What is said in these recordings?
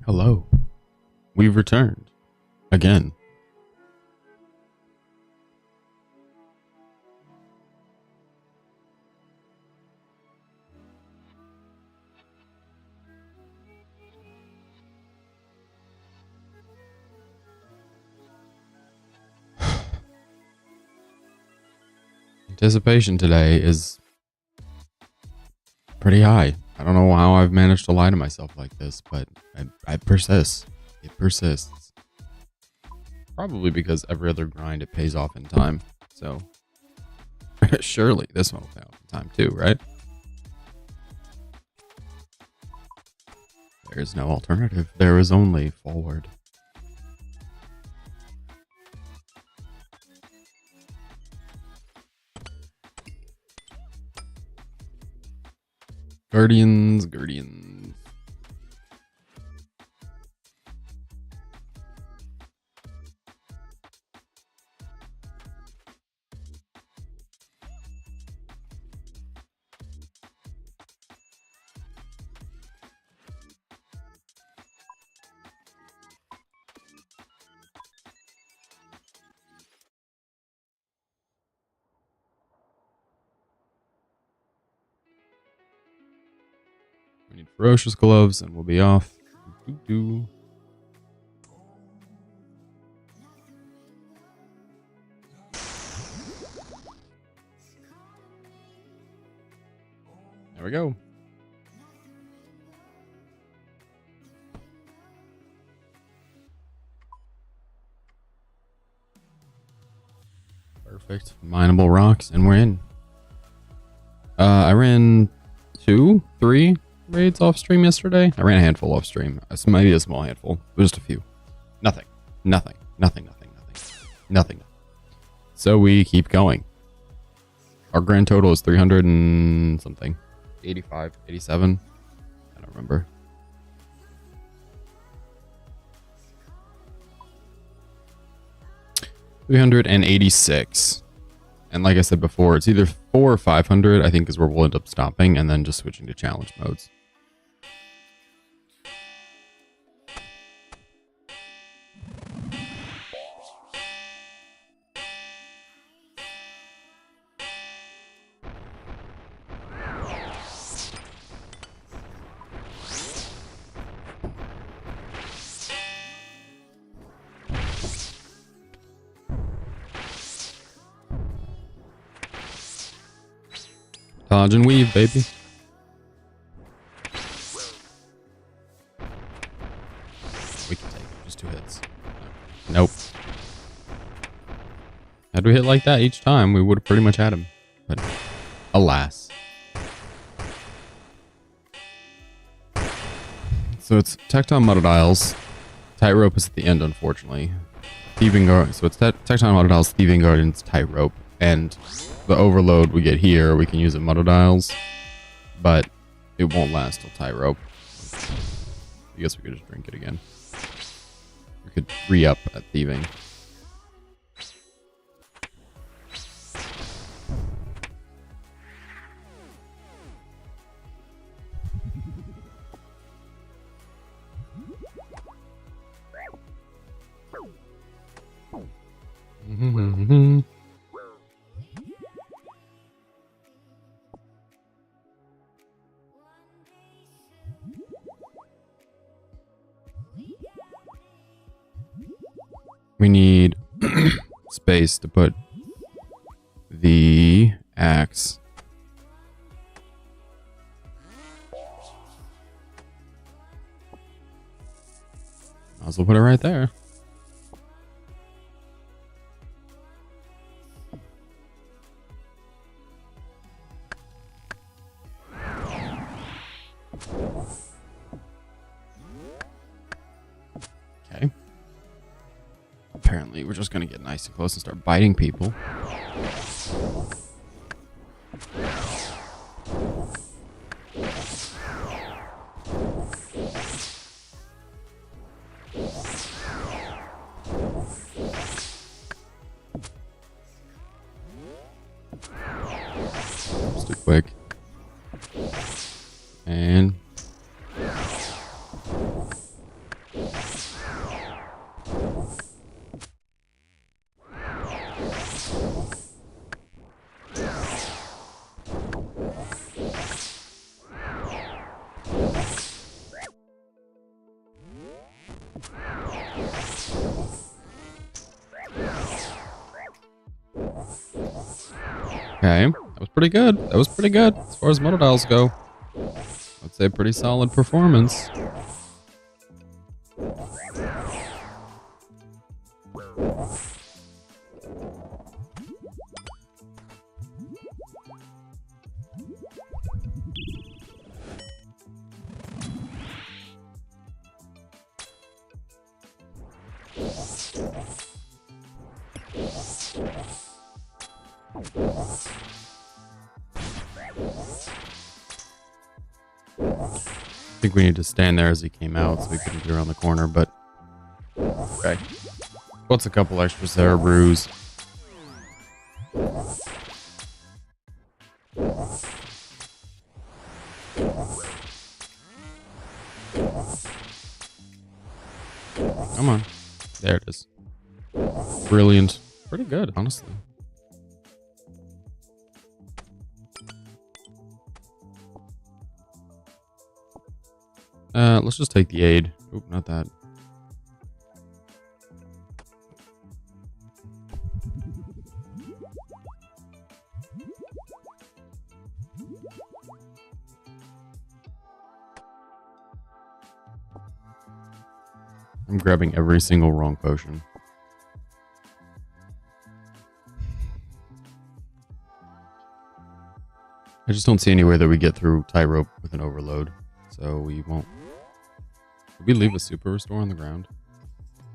Hello. We've returned. Again. Anticipation today is pretty high. I don't know how I've managed to lie to myself like this, but I persist. It persists. Probably because every other grind, it pays off in time. So, surely this one will pay off in time too, right? There is no alternative. There is only forward. Guardians. We need ferocious gloves and we'll be off. Doo-doo. There we go. Perfect. Mineable rocks and we're in. I ran 2, 3 raids off stream yesterday. I ran a handful off stream. Maybe a small handful. Just a few. Nothing. So we keep going. Our grand total is 300 and something. 85, 87. I don't remember. $386. And like I said before, it's either 400 or 500, I think, is where we'll end up stopping and then just switching to challenge modes. Dodge and weave, baby. We can take it. Just 2 hits. Nope. Had we hit like that each time, we would have pretty much had him. But alas. So it's Tecton Muddled Isles. Tightrope is at the end, unfortunately. Thieving Guard. So it's Tecton Muddled Isles, Thieving Guardians, Tightrope, and the overload we get here, we can use at Muddled Isles, but it won't last till Tightrope. I guess we could just drink it again. We could re-up at Thieving. We need space to put the axe. Might as well put it right there. Okay. Apparently, we're just gonna get nice and close and start biting people. Just a quick. And Okay, that was pretty good. That was pretty good as far as Motodiles go. I'd say pretty solid performance. I think we need to stand there as he came out so we couldn't get around the corner, but okay. What's a couple extra Cerebrews? Come on. There it is. Brilliant. Pretty good, honestly. Let's just take the aid. Oop, not that. I'm grabbing every single wrong potion. I just don't see any way that we get through tie rope with an overload, so we won't. Did we leave a super restore on the ground?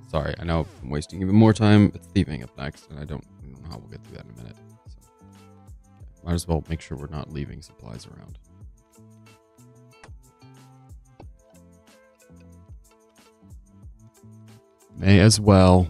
Sorry, I know I'm wasting even more time. It's thieving up next, and I don't know how we'll get through that in a minute. So, yeah, might as well make sure we're not leaving supplies around. May as well.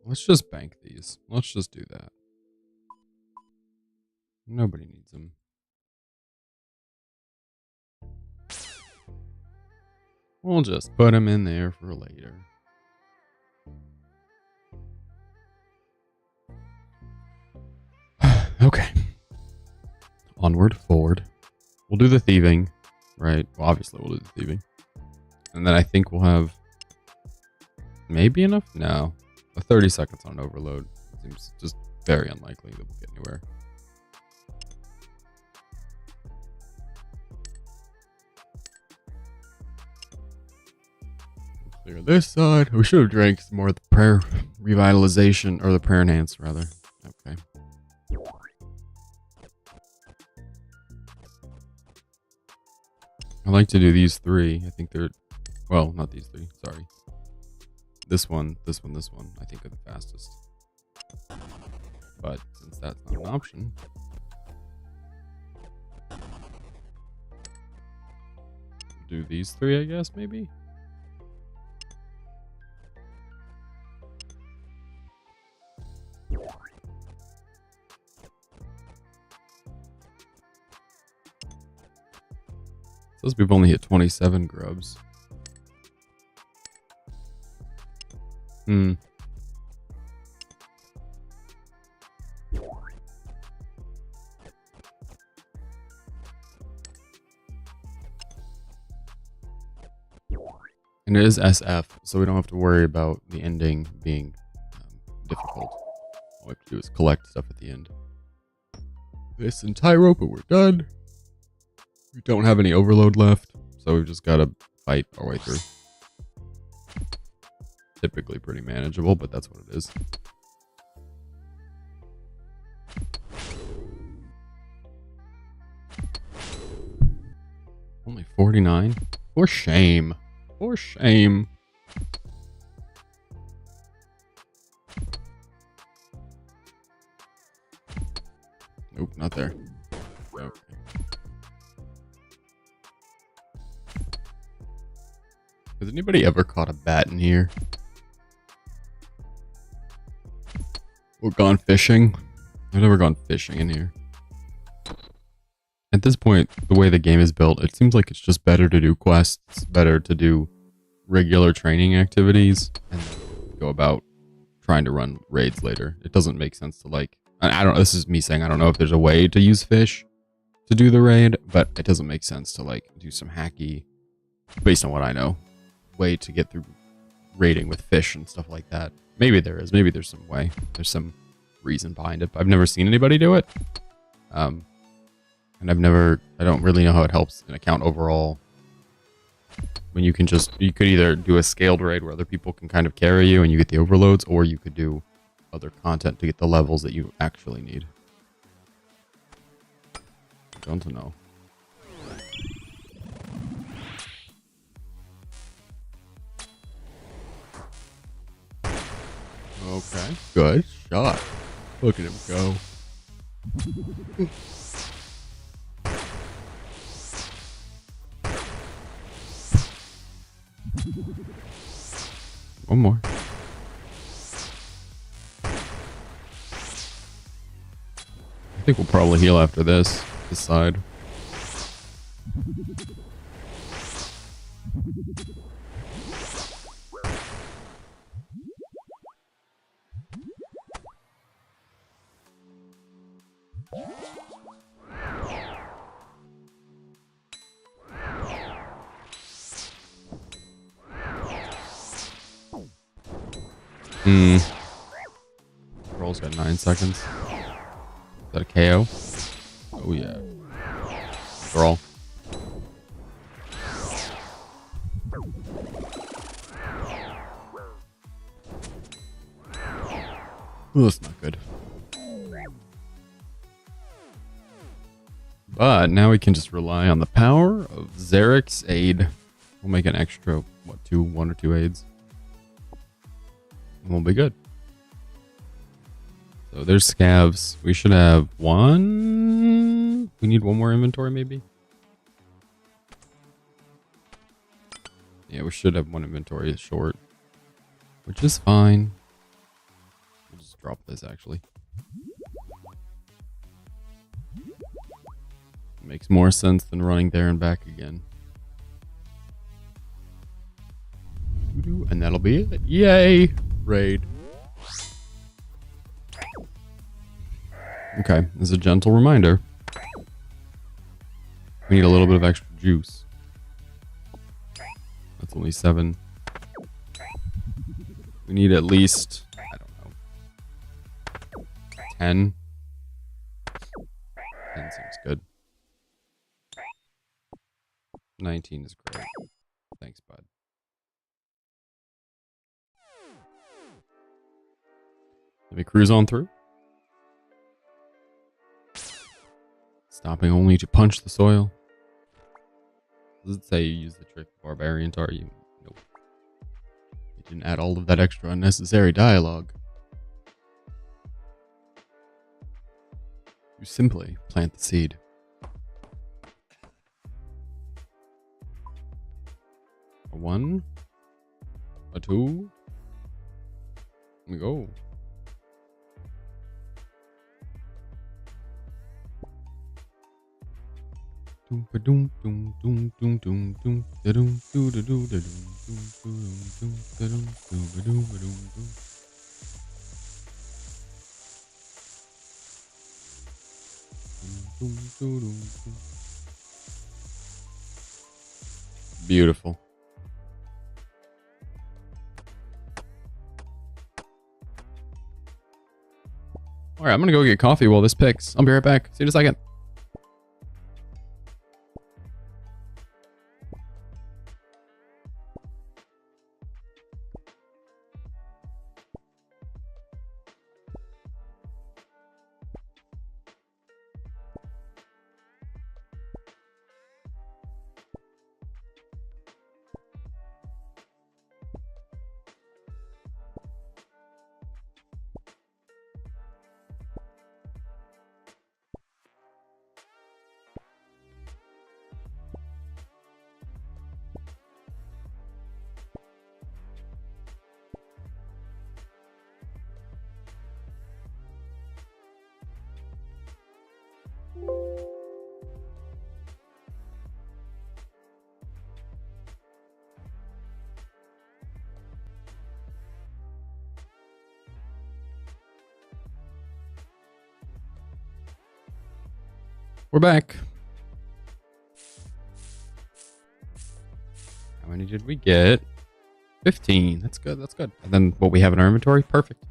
Let's just bank these. Let's just do that. Nobody needs them. We'll just put them in there for later. Okay. Onward, forward. We'll do the thieving, right? Well, obviously we'll do the thieving. And then I think we'll have maybe enough? No. 30 seconds on overload. Seems just very unlikely that we'll get anywhere. Clear this side. We should have drank some more of the prayer revitalization, or the prayer enhance rather. Okay. I like to do these three. I think they're, well, not these three. Sorry. This one, this one, this one, I think are the fastest. But since that's not an option, do these three, I guess, maybe? Says we've only hit 27 grubs. And it is SF, so we don't have to worry about the ending being difficult. All we have to do is collect stuff at the end. This and tie rope, and we're done. We don't have any overload left, so we've just got to fight our way through. Typically pretty manageable, but that's what it is. Only 49? For shame. For shame. Nope, not there. Okay. Has anybody ever caught a bat in here? Or gone fishing? I've never gone fishing in here. At this point, the way the game is built, it seems like it's just better to do quests, better to do regular training activities, and go about trying to run raids later. It doesn't make sense to like, I don't, this is me saying I don't know if there's a way to use fish to do the raid, but it doesn't make sense to like do some hacky, based on what I know, way to get through raiding with fish and stuff like that. Maybe there is, maybe there's some way, there's some reason behind it, but I've never seen anybody do it. And I don't really know how it helps an account overall. When you could either do a scaled raid where other people can kind of carry you and you get the overloads, or you could do other content to get the levels that you actually need. Don't know. Okay, good shot. Look at him go. One more. I think we'll probably heal after this side. Roll's got 9 seconds. Is that a KO? Oh yeah. Roll. Ooh, that's not good. But now we can just rely on the power of Zarek's aid. We'll make an extra, what, 1 or 2 aids. And we'll be good. So there's scavs. We should have 1. We need 1 more inventory, maybe? Yeah, we should have 1 inventory short. Which is fine. We'll just drop this, actually. Makes more sense than running there and back again. And that'll be it. Yay! Raid. Okay, as a gentle reminder, we need a little bit of extra juice. That's only 7. We need at least, I don't know, 10. 10 seems good. 19 is great. Thanks, bud. Let me cruise on through. Stopping only to punch the soil. Does it say you use the trick barbarian tar? You nope. You didn't add all of that extra unnecessary dialogue. You simply plant the seed. A 1. A 2. Here we go. Beautiful. All right, I'm gonna go get coffee while this picks. I'll be right back. See you in a second. We're back. How many did we get? 15. That's good. That's good. And then what we have in our inventory? Perfect.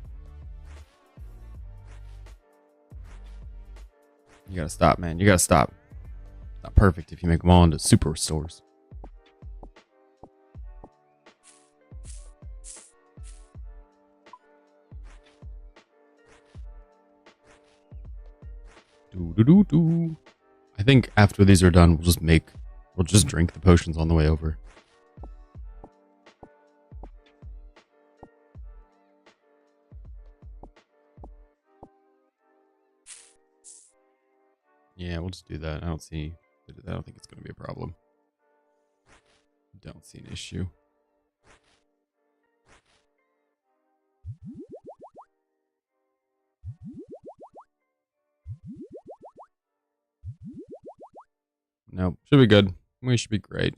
You gotta stop, man. You gotta stop. Not perfect if you make them all into super restores. Do. I think after these are done, we'll just drink the potions on the way over. Yeah, we'll just do that. I don't think it's going to be a problem. Don't see an issue. No, should be good. We should be great.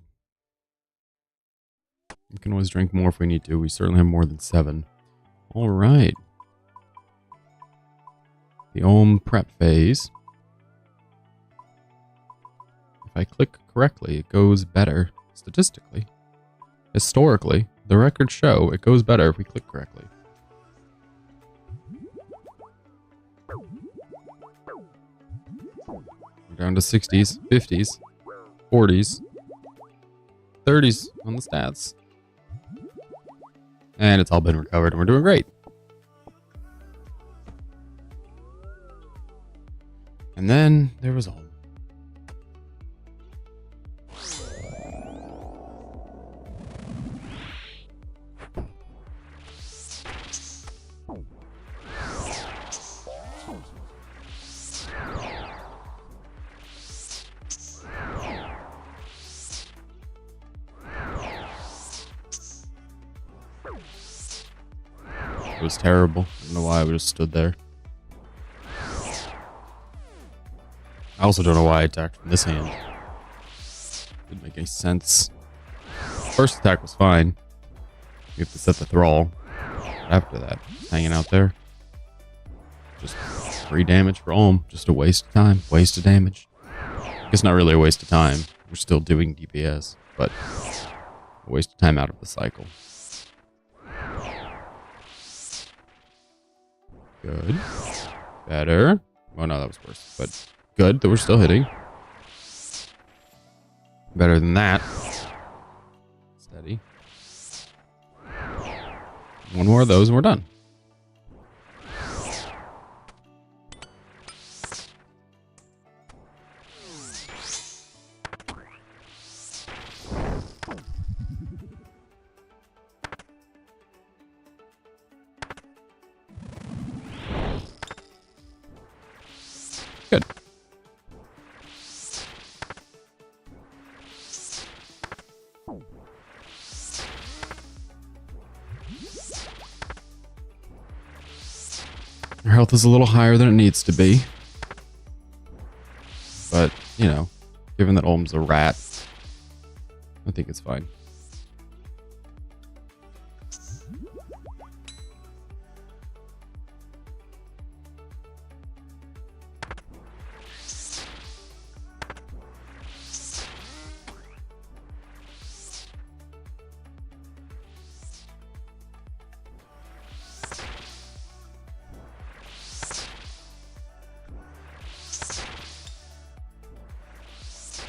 We can always drink more if we need to. We certainly have more than 7. All right. The Ohm prep phase. If I click correctly, it goes better statistically. Historically, the records show it goes better if we click correctly. We're down to 60s, 50s, 40s, 30s on the stats. And it's all been recovered and we're doing great. And then there was Ohm. It was terrible. I don't know why we just stood there. I also don't know why I attacked from this hand. Didn't make any sense. First attack was fine. You have to set the thrall. But after that, hanging out there. Just free damage for Ohm. Just a waste of time. Waste of damage. I guess not really a waste of time. We're still doing DPS. But a waste of time out of the cycle. Good. Better. Oh no, that was worse. But good that we're still hitting. Better than that. Steady. One more of those and we're done. Good. Our health is a little higher than it needs to be. But, you know, given that Ohm's a rat, I think it's fine.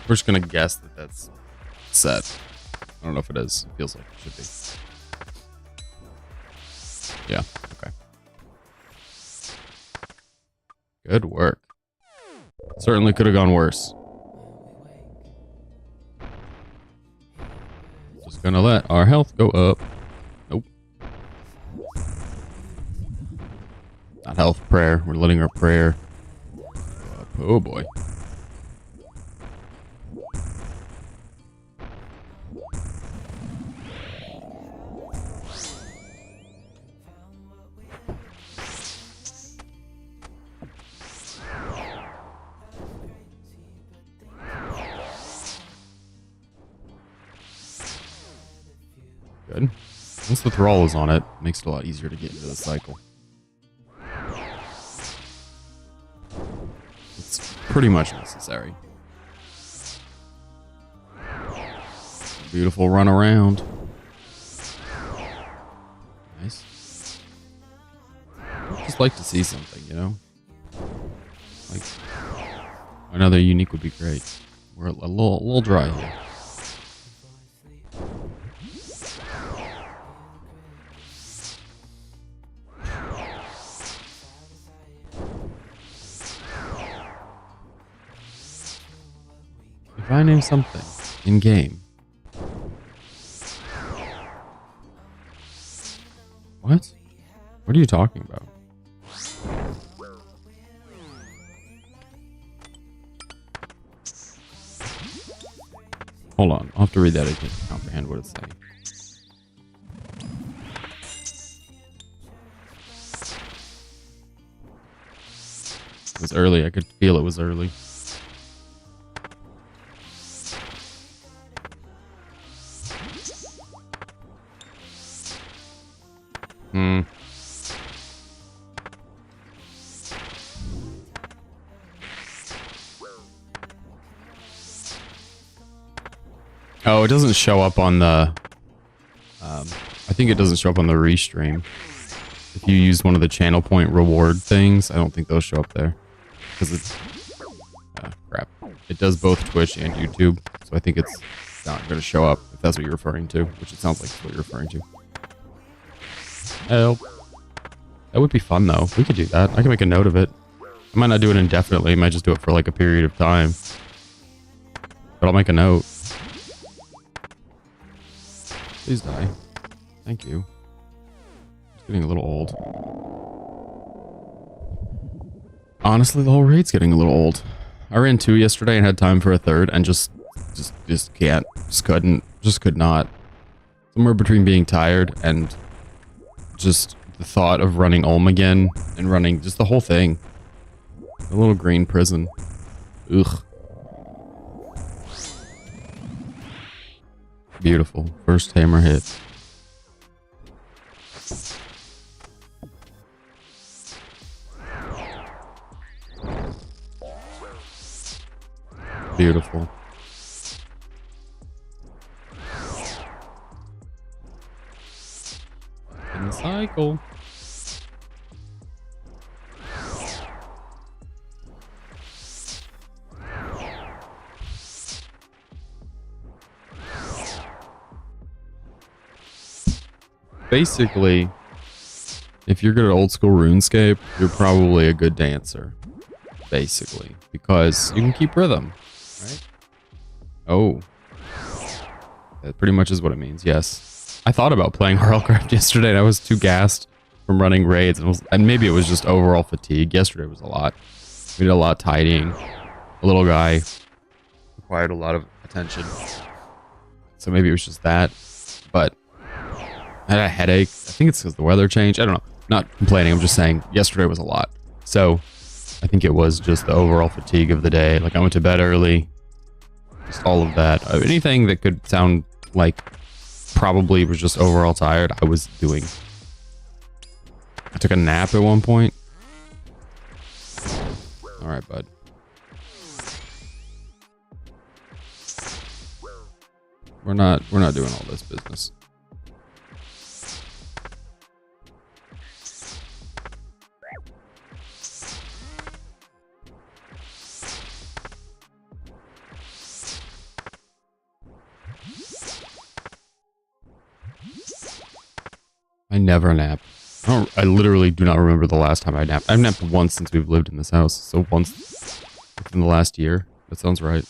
We're just gonna guess that that's set. I don't know if it is. It feels like it should be. Yeah, okay. Good work. Certainly could have gone worse. Just gonna let our health go up. Nope. Not health, prayer. We're letting our prayer go up. Oh boy. Good. Once the thrall is on it, it makes it a lot easier to get into the cycle. Let's pretty much necessary. Beautiful run around. Nice. I'd just like to see something, you know? Like, another unique would be great. We're a little dry here. If I name something in game. What? What are you talking about? Hold on, I'll have to read that again to comprehend what it's saying. It was early, I could feel it was early. Oh, it doesn't show up on the... I think it doesn't show up on the restream. If you use one of the channel point reward things, I don't think those show up there. Because it's... crap. It does both Twitch and YouTube, so I think it's not going to show up, if that's what you're referring to. Which it sounds like what you're referring to. Help. That would be fun, though. We could do that. I can make a note of it. I might not do it indefinitely. I might just do it for like a period of time. But I'll make a note. Please die. Thank you. It's getting a little old. Honestly, the whole raid's getting a little old. I ran 2 yesterday and had time for a 3rd and just can't. Just couldn't. Just could not. Somewhere between being tired and just the thought of running Ulm again and running just the whole thing. A little green prison. Ugh. Beautiful. First hammer hit. Beautiful. In the cycle. Basically, if you're good at old school RuneScape, you're probably a good dancer. Basically, because you can keep rhythm, right? Oh, that pretty much is what it means. Yes, I thought about playing Harlcraft yesterday, and I was too gassed from running raids, and maybe it was just overall fatigue. Yesterday was a lot. We did a lot of tidying. The little guy required a lot of attention, so maybe it was just that. But I had a headache. I think it's because the weather changed. I don't know. Not complaining. I'm just saying yesterday was a lot. So I think it was just the overall fatigue of the day. Like I went to bed early. Just all of that. Anything that could sound like probably was just overall tired, I was doing. I took a nap at one point. All right, bud. We're not doing all this business. I never nap. I literally do not remember the last time I napped. I've napped once since we've lived in this house. So once within the last year. That sounds right.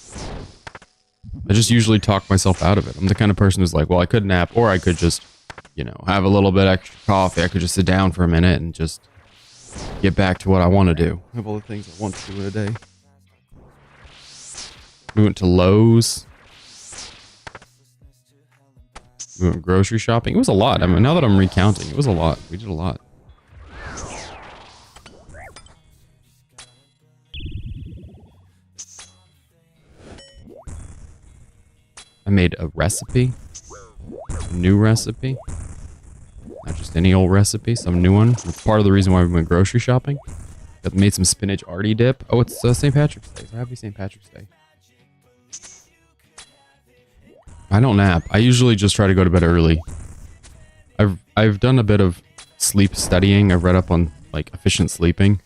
I just usually talk myself out of it. I'm the kind of person who's like, well, I could nap, or I could just, you know, have a little bit extra coffee. I could just sit down for a minute and just get back to what I want to do. I have all the things I want to do in a day. We went to Lowe's. We went grocery shopping. It was a lot. I mean, now that I'm recounting, it was a lot. We did a lot. I made a recipe. A new recipe. Not just any old recipe, some new one. That's part of the reason why we went grocery shopping. Got made some spinach arty dip. Oh, it's St. Patrick's Day. So happy St. Patrick's Day. I don't nap. I usually just try to go to bed early. I've done a bit of sleep studying. I've read up on like efficient sleeping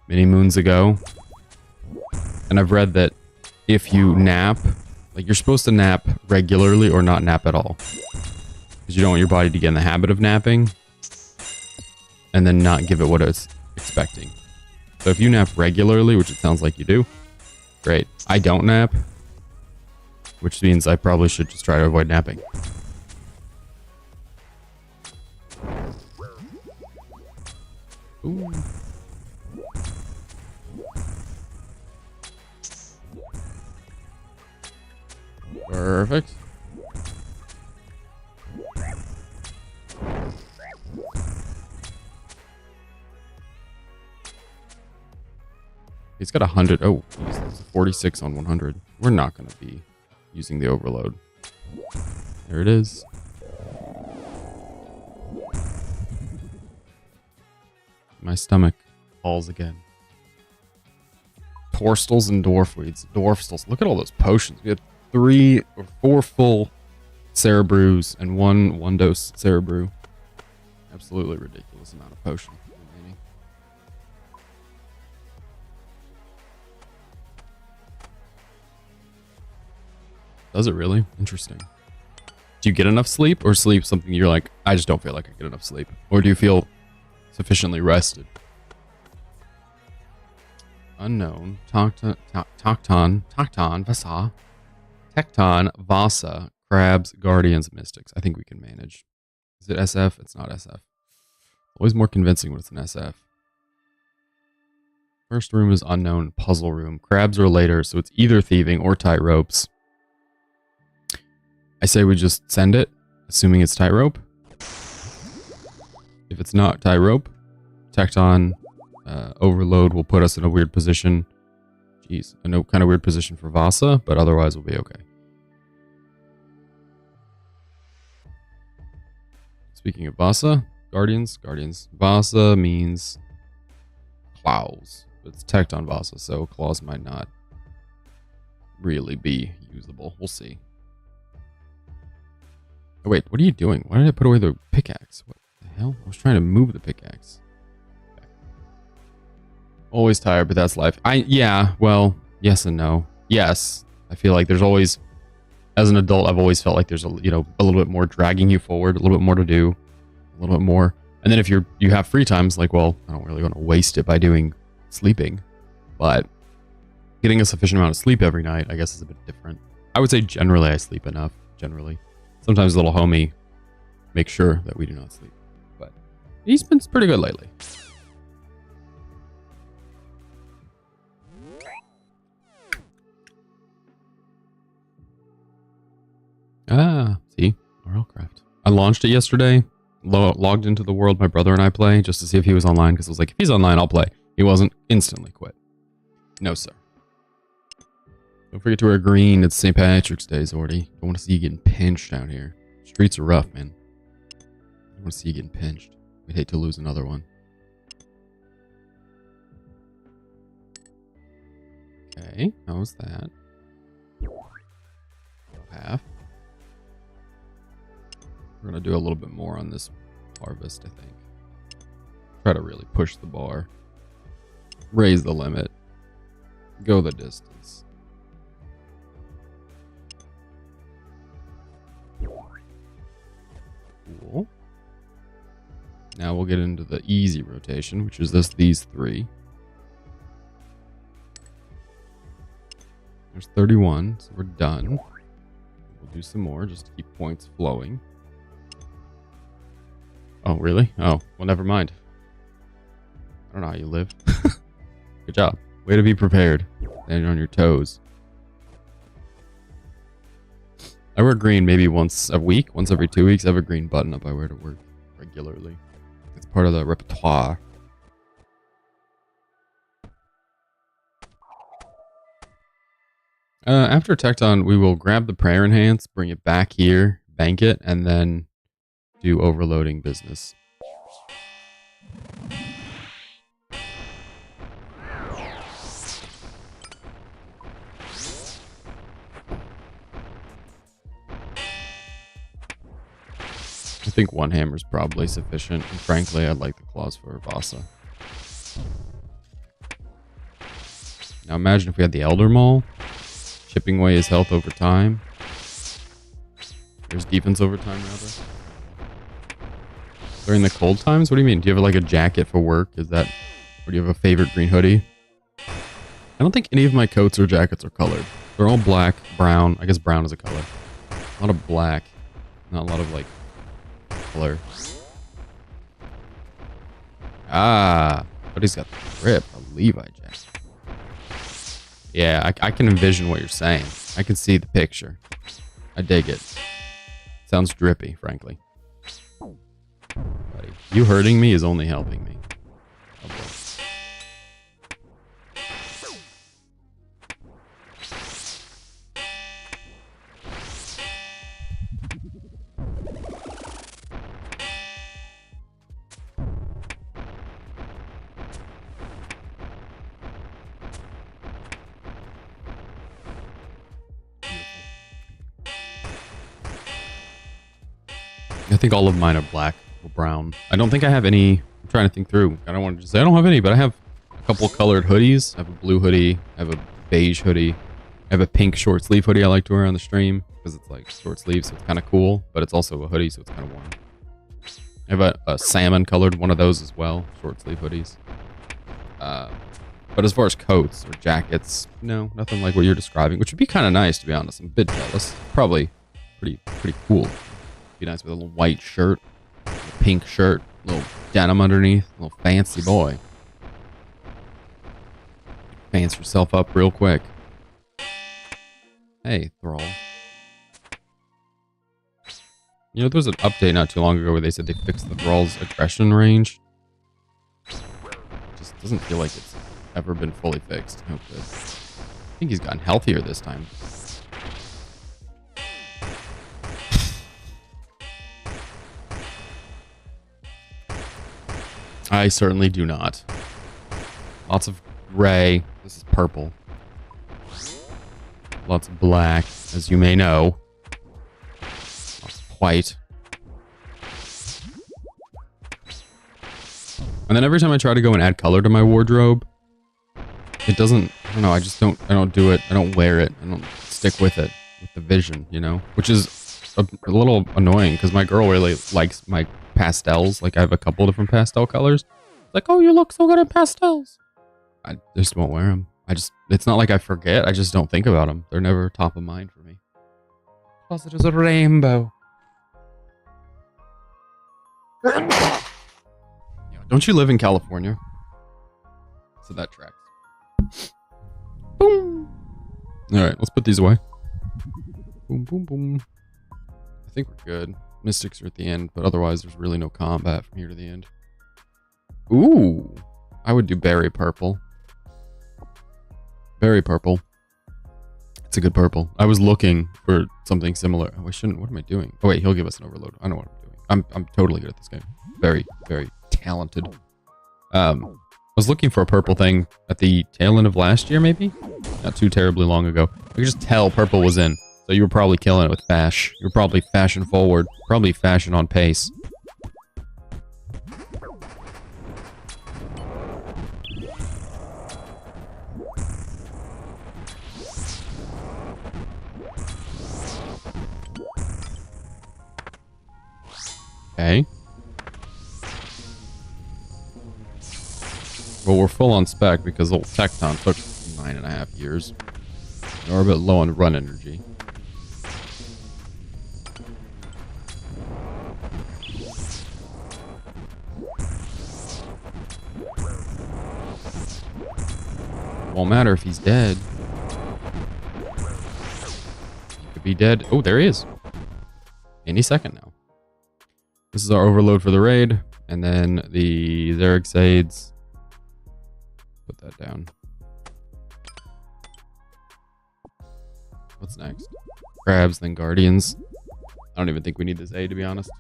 many moons ago. And I've read that if you nap, like you're supposed to nap regularly or not nap at all. Because you don't want your body to get in the habit of napping and then not give it what it's expecting. So if you nap regularly, which it sounds like you do, great. I don't nap, which means I probably should just try to avoid napping. Ooh. Perfect. He's got 100. Oh, geez, that's 46 on 100. We're not going to be using the overload. There it is. My stomach falls again. Torstals and Dwarfweeds. Dwarfstals. Look at all those potions. We had 3 or 4 full Cerebrews and one dose Cerebrew. Absolutely ridiculous amount of potion remaining. Does it really? Interesting. Do you get enough sleep, or sleep something you're like, I just don't feel like I get enough sleep? Or do you feel sufficiently rested? Unknown. Tecton, Vasa, Crabs, Guardians, Mystics. I think we can manage. Is it SF? It's not SF. Always more convincing when it's an SF. First room is unknown. Puzzle room. Crabs are later, so it's either thieving or tight ropes. I say we just send it, assuming it's tightrope. If it's not tightrope, Tecton overload will put us in a weird position. Jeez, a no kind of weird position for Vasa, but otherwise we'll be okay. Speaking of Vasa, Guardians. Vasa means claws. It's Tecton Vasa, so claws might not really be usable. We'll see. Oh, wait, what are you doing? Why did I put away the pickaxe? What the hell? I was trying to move the pickaxe. Okay. Always tired, but that's life. Yeah, well, yes and no. Yes, I feel like there's always, as an adult, I've always felt like there's a little bit more dragging you forward, a little bit more to do, a little bit more. And then if you have free times, like, well, I don't really want to waste it by sleeping, but getting a sufficient amount of sleep every night, I guess, is a bit different. I would say generally I sleep enough, generally. Sometimes little homie makes sure that we do not sleep, but he's been pretty good lately. Ah, see, RLCraft. I launched it yesterday, logged into the world my brother and I play just to see if he was online, because I was like, if he's online, I'll play. He wasn't. Instantly quit. No, sir. Don't forget to wear green. It's St. Patrick's Day, Zordy. Don't want to see you getting pinched out here. Streets are rough, man. I want to see you getting pinched. We'd hate to lose another one. Okay, how was that? Half. We're going to do a little bit more on this harvest, I think. Try to really push the bar. Raise the limit. Go the distance. Cool. Now we'll get into the easy rotation, which is these 3. There's 31, so we're done. We'll do some more just to keep points flowing. Oh, really? Oh, well, never mind. I don't know how you live. Good job. Way to be prepared. Standing on your toes. I wear green maybe once a week, once every 2 weeks. I have a green button up I wear to work regularly. It's part of the repertoire. After Tecton, we will grab the prayer enhance, bring it back here, bank it, and then do overloading business. think one hammer is probably sufficient. And frankly, I'd like the claws for Vasa. Now imagine if we had the Elder Maul, chipping away his health over time. There's defense over time, rather. During the cold times? What do you mean? Do you have like a jacket for work? Is that... Or do you have a favorite green hoodie? I don't think any of my coats or jackets are colored. They're all black, brown. I guess brown is a color. A lot of black. Not a lot of like color. Ah, but he's got the grip, a Levi jacket. Yeah, I can envision what you're saying. I can see the picture. I dig it. Sounds drippy, frankly. Buddy, you hurting me is only helping me. Oh, boy. I think all of mine are black or brown. I don't think I have any. I'm trying to think through. I don't want to just say I don't have any, but I have a couple colored hoodies. I have a blue hoodie. I have a beige hoodie. I have a pink short sleeve hoodie I like to wear on the stream because it's like short sleeve, so it's kind of cool, but it's also a hoodie, so it's kind of warm. I have a salmon colored one of those as well, short sleeve hoodies. But as far as coats or jackets, no, nothing like what you're describing, which would be kind of nice, to be honest. I'm a bit jealous. Probably pretty cool. Be nice with a little white shirt, a pink shirt, a little denim underneath, a little fancy boy. Fancy yourself up real quick. Hey, Thrall. You know, there was an update not too long ago where they said they fixed the Thrall's aggression range. Just doesn't feel like it's ever been fully fixed. Oh, good. I think he's gotten healthier this time. I certainly do not. Lots of gray. This is purple. Lots of black, as you may know. Lots of white. And then every time I try to go and add color to my wardrobe, it doesn't, I don't know, I don't do it. I don't wear it. I don't stick with it, with the vision, you know? Which is a little annoying because my girl really likes my pastels. Like I have a couple different pastel colors. Like, oh, you look so good in pastels. I just won't wear them. It's not like I forget. I just don't think about them. They're never top of mind for me. Plus it is a rainbow. Don't you live in California? So that tracks. Boom. All right, let's put these away. Boom, boom, boom. I think we're good. Mystics are at the end, but otherwise there's really no combat from here to the end. Ooh, I would do berry purple. Berry purple. It's a good purple. I was looking for something similar. Oh, I shouldn't. What am I doing? Oh wait, he'll give us an overload. I know what I'm doing. I'm totally good at this game. Very, very talented. I was looking for a purple thing at the tail end of last year, maybe? Not too terribly long ago. I could just tell purple was in. So you were probably killing it with Fash. You were probably fashion forward. Probably fashion on pace. Okay. Well, we're full on spec because old Tecton took 9.5 years. We're a bit low on run energy. Won't matter if he's dead. He could be dead. Oh, there he is. Any second now. This is our overload for the raid. And then the Xerxades. Put that down. What's next? Crabs, then Guardians. I don't even think we need this A, to be honest.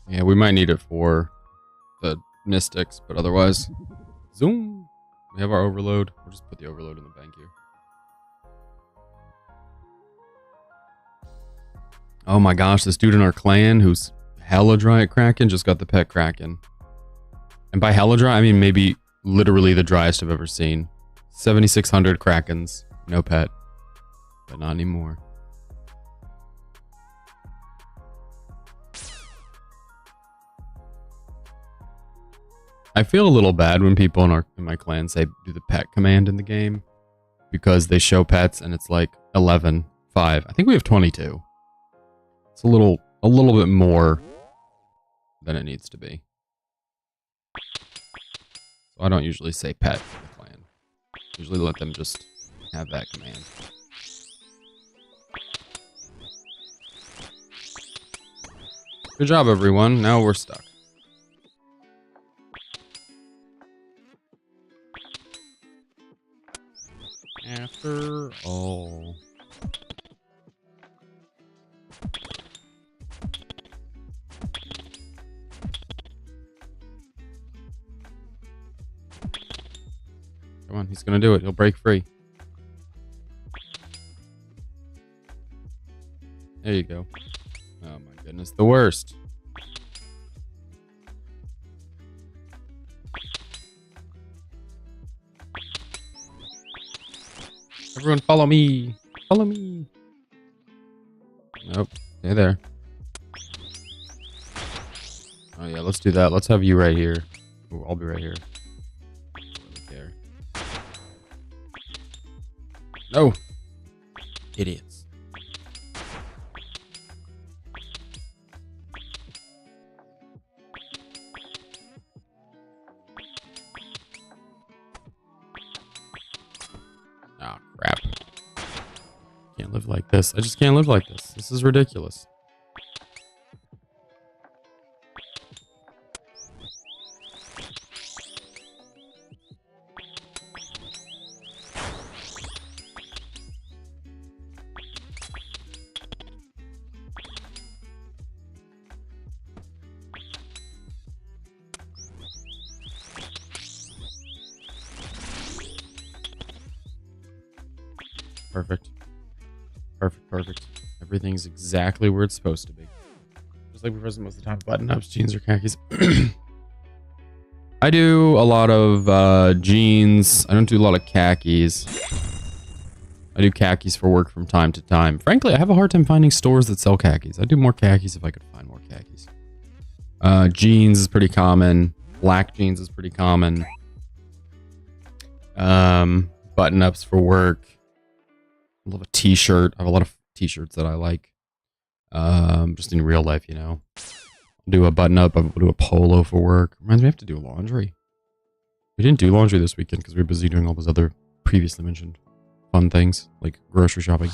Yeah, we might need it for the Mystics, but otherwise... Zoom! We have our overload. We'll just put the overload in the bank here. Oh my gosh, this dude in our clan who's hella dry at Kraken just got the pet Kraken. And by hella dry, I mean maybe literally the driest I've ever seen. 7,600 Krakens, no pet, but not anymore. I feel a little bad when people in my clan say do the pet command in the game because they show pets and it's like 11, 5. I think we have 22. It's a little bit more than it needs to be. So I don't usually say pet in the clan. Usually let them just have that command. Good job, everyone. Now we're stuck. After all. Come on, he's gonna do it. He'll break free. There you go. Oh my goodness, the worst. Everyone follow me. Follow me. Nope. Stay there. Oh yeah, let's do that. Let's have you right here. Ooh, I'll be right here. There. No. Idiots. Oh, crap. Can't live like this. I just can't live like this. This is ridiculous. Perfect. Perfect, perfect. Everything's exactly where it's supposed to be. Just like we present most of the time. Button-ups, jeans, or khakis. I do a lot of jeans. I don't do a lot of khakis. I do khakis for work from time to time. Frankly, I have a hard time finding stores that sell khakis. I'd do more khakis if I could find more khakis. Jeans is pretty common. Black jeans is pretty common. Button-ups for work. I love a t-shirt. I have a lot of t-shirts that I like. Just in real life, you know. I'll do a button-up. I'll do a polo for work. Reminds me I have to do laundry. We didn't do laundry this weekend because we were busy doing all those other previously mentioned fun things, like grocery shopping.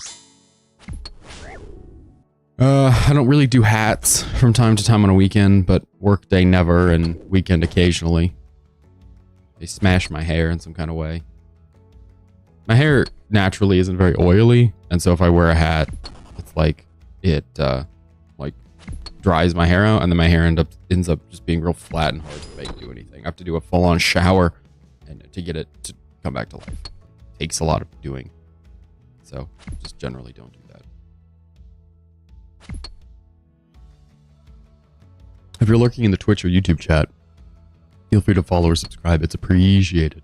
I don't really do hats from time to time on a weekend, but work day never and weekend occasionally. They smash my hair in some kind of way. My hair naturally isn't very oily, and so if I wear a hat, it's like it like dries my hair out, and then my hair ends up just being real flat and hard to make do anything. I have to do a full-on shower and to get it to come back to life. It takes a lot of doing, so just generally don't do that. If you're lurking in the Twitch or YouTube chat, feel free to follow or subscribe. It's appreciated.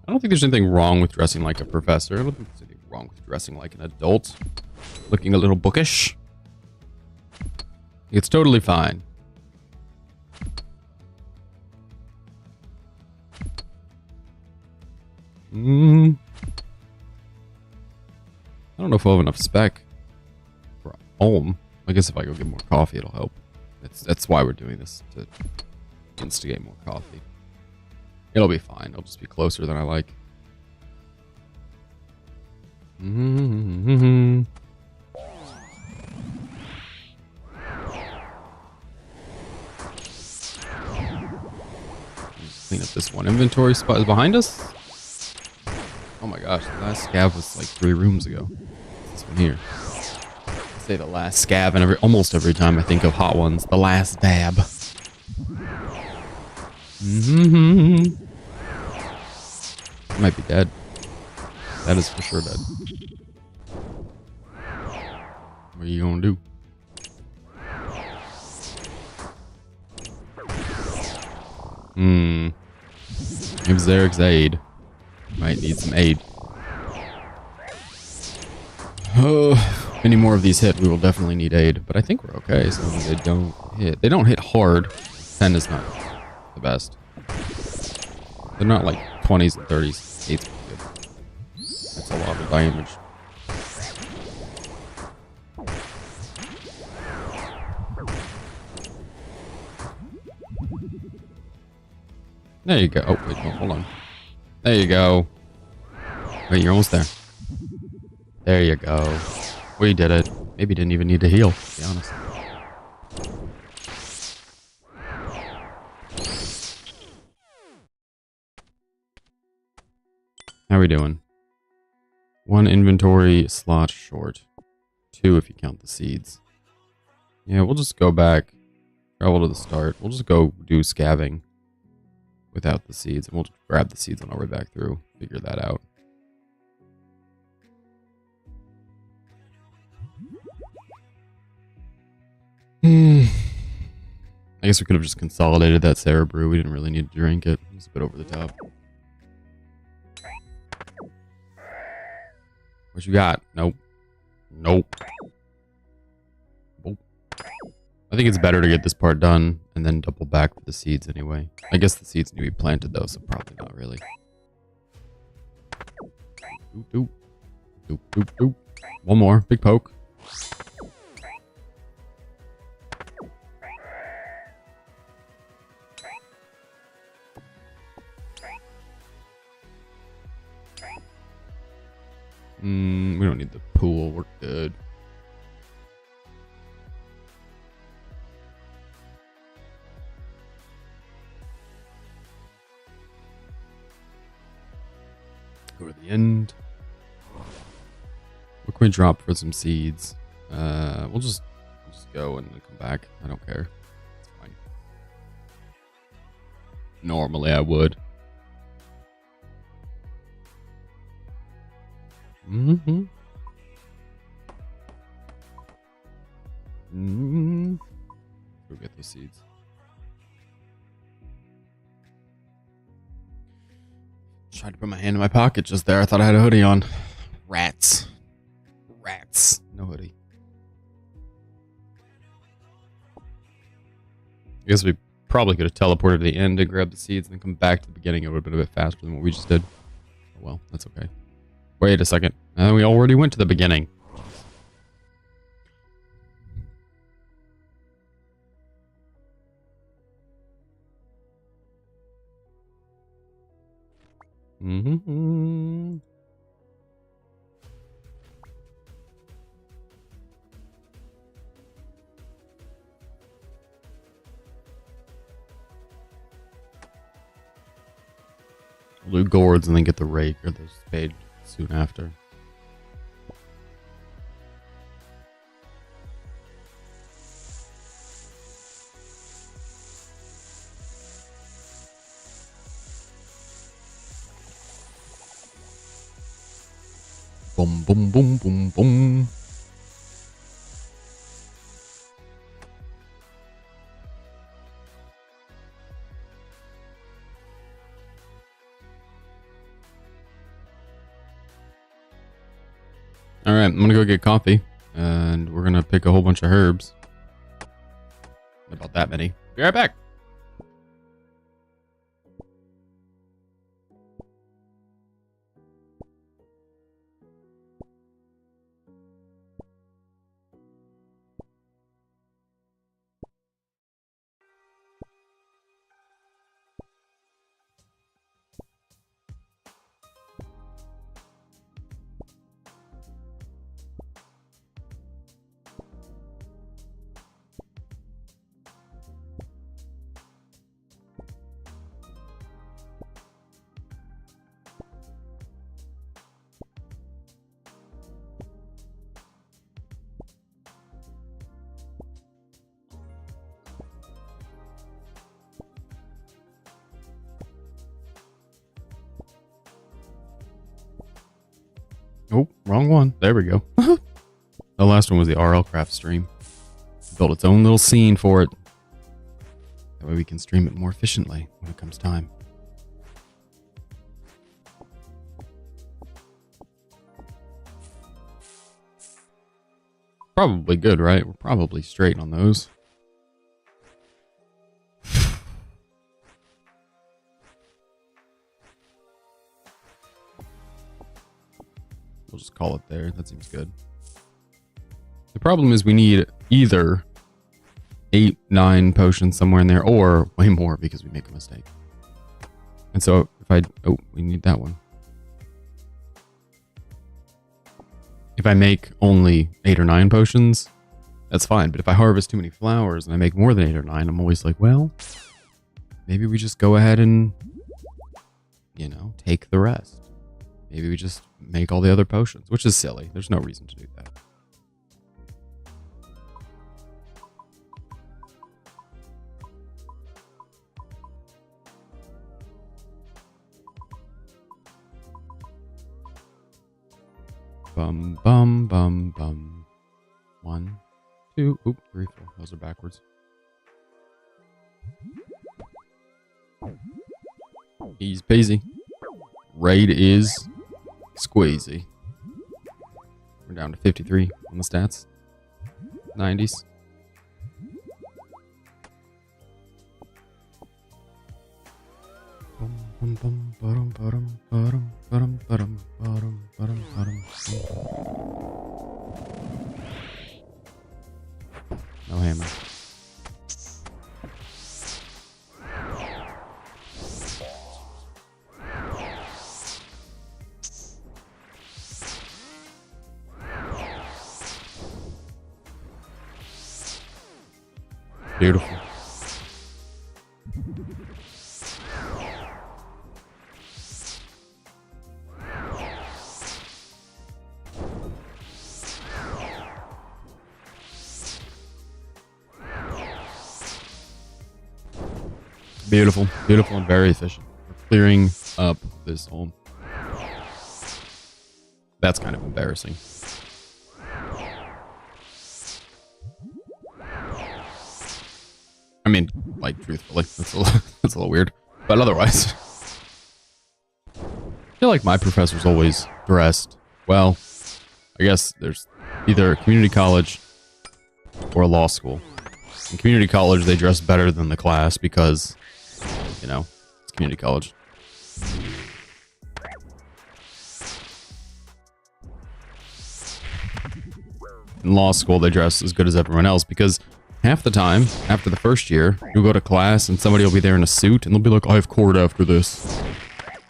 I don't think there's anything wrong with dressing like a professor. I don't think there's anything wrong with dressing like an adult. Looking a little bookish. It's totally fine. I don't know if I'll have enough spec for home. I guess if I go get more coffee, it'll help. That's why we're doing this, to instigate more coffee. It'll be fine. It'll just be closer than I like. Clean up this one inventory spot. Is behind us? Oh my gosh, the last scav was like 3 rooms ago. This one here. I say the last scav, and almost every time I think of Hot Ones, the last dab. Might be dead. That is for sure dead. Where What are you gonna do? Give Xeric's aid. Might need some aid. Any more of these hit, we will definitely need aid. But I think we're okay as long as they don't hit. They don't hit hard. 10 is not the best. They're not like 20s and 30s. 8's good. That's a lot of damage. There you go. Oh, wait, no, hold on. There you go. Wait, you're almost there. There you go. We did it. Maybe didn't even need to heal, to be honest. How are we doing? 1 inventory slot short. 2 if you count the seeds. Yeah, we'll just go back. Travel to the start. We'll just go do scavving without the seeds. And we'll just grab the seeds on our way back through. Figure that out. I guess we could have just consolidated that Sarah brew. We didn't really need to drink it. It was a bit over the top. What you got? Nope. Nope. Nope. I think it's better to get this part done and then double back for the seeds anyway. I guess the seeds need to be planted though, so probably not really. Doop, doop. Doop, doop, doop. One more. Big poke. We don't need the pool. We're good. Go to the end. What can we drop for some seeds? We'll just go and come back. I don't care. It's fine. Normally I would. Go get those seeds. Tried to put my hand in my pocket just there. I thought I had a hoodie on. Rats. Rats. No hoodie. I guess we probably could have teleported to the end and grabbed the seeds and then come back to the beginning. It would have been a bit faster than what we just did. Oh, well, that's okay. Wait a second. We already went to the beginning. We'll do gourds and then get the rake or the spade soon after. Boom, boom, boom, boom, boom. All right, I'm gonna go get coffee, and we're gonna pick a whole bunch of herbs. About that many. Be right back. Oh, wrong one. There we go. The last one was the RL Craft stream. Built its own little scene for it. That way we can stream it more efficiently when it comes time. Probably good, right? We're probably straight on those. We'll just call it there. That seems good. The problem is we need either 8, 9 potions somewhere in there, or way more because we make a mistake. And so if I... Oh, we need that one. If I make only 8 or 9 potions, that's fine. But if I harvest too many flowers and I make more than 8 or 9, I'm always like, well, maybe we just go ahead and, you know, take the rest. Maybe we just make all the other potions, which is silly. There's no reason to do that. Bum, bum, bum, bum. 1, 2, oop, 3, 4. Those are backwards. Easy peasy. Raid is squeezy. We're down to 53 on the stats. 90s. No hammer. Beautiful. Beautiful, beautiful, and very efficient. We're clearing up this home. That's kind of embarrassing. I mean, like, truthfully, that's a little weird. But otherwise, I feel like my professor's always dressed well. I guess there's either community college or law school. In community college, they dress better than the class because, you know, it's community college. In law school, they dress as good as everyone else because half the time, after the first year, you'll go to class and somebody will be there in a suit and they'll be like, I have court after this.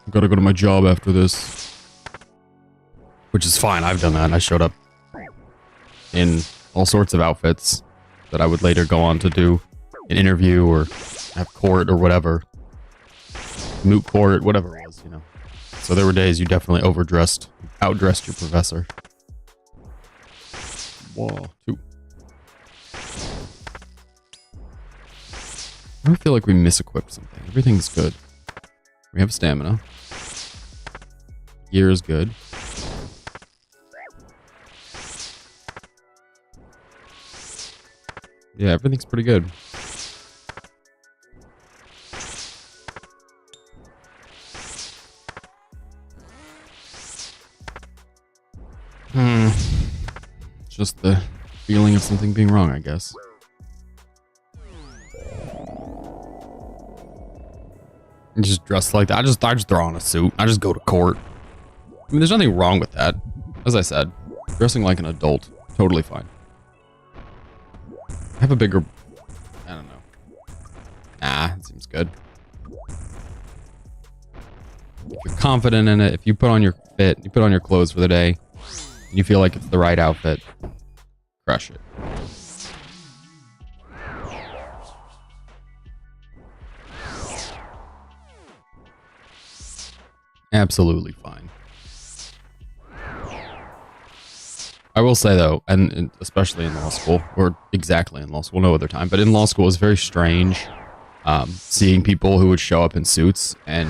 I've got to go to my job after this. Which is fine. I've done that. I showed up in all sorts of outfits that I would later go on to do an interview or have court or whatever. Moot court, whatever it was, you know. So there were days you definitely outdressed your professor. Whoa, 2. I feel like we misequipped something. Everything's good. We have stamina. Gear is good. Yeah, everything's pretty good. Just the feeling of something being wrong, I guess. I just dress like that. I just throw on a suit. I just go to court. I mean, there's nothing wrong with that. As I said, dressing like an adult, totally fine. Have a bigger... I don't know. Nah, it seems good. If you're confident in it, if you put on your fit, you put on your clothes for the day, and you feel like it's the right outfit, crush it. Absolutely fine. I will say though, and especially in law school, or exactly in law school, no other time, but in law school it's very strange seeing people who would show up in suits and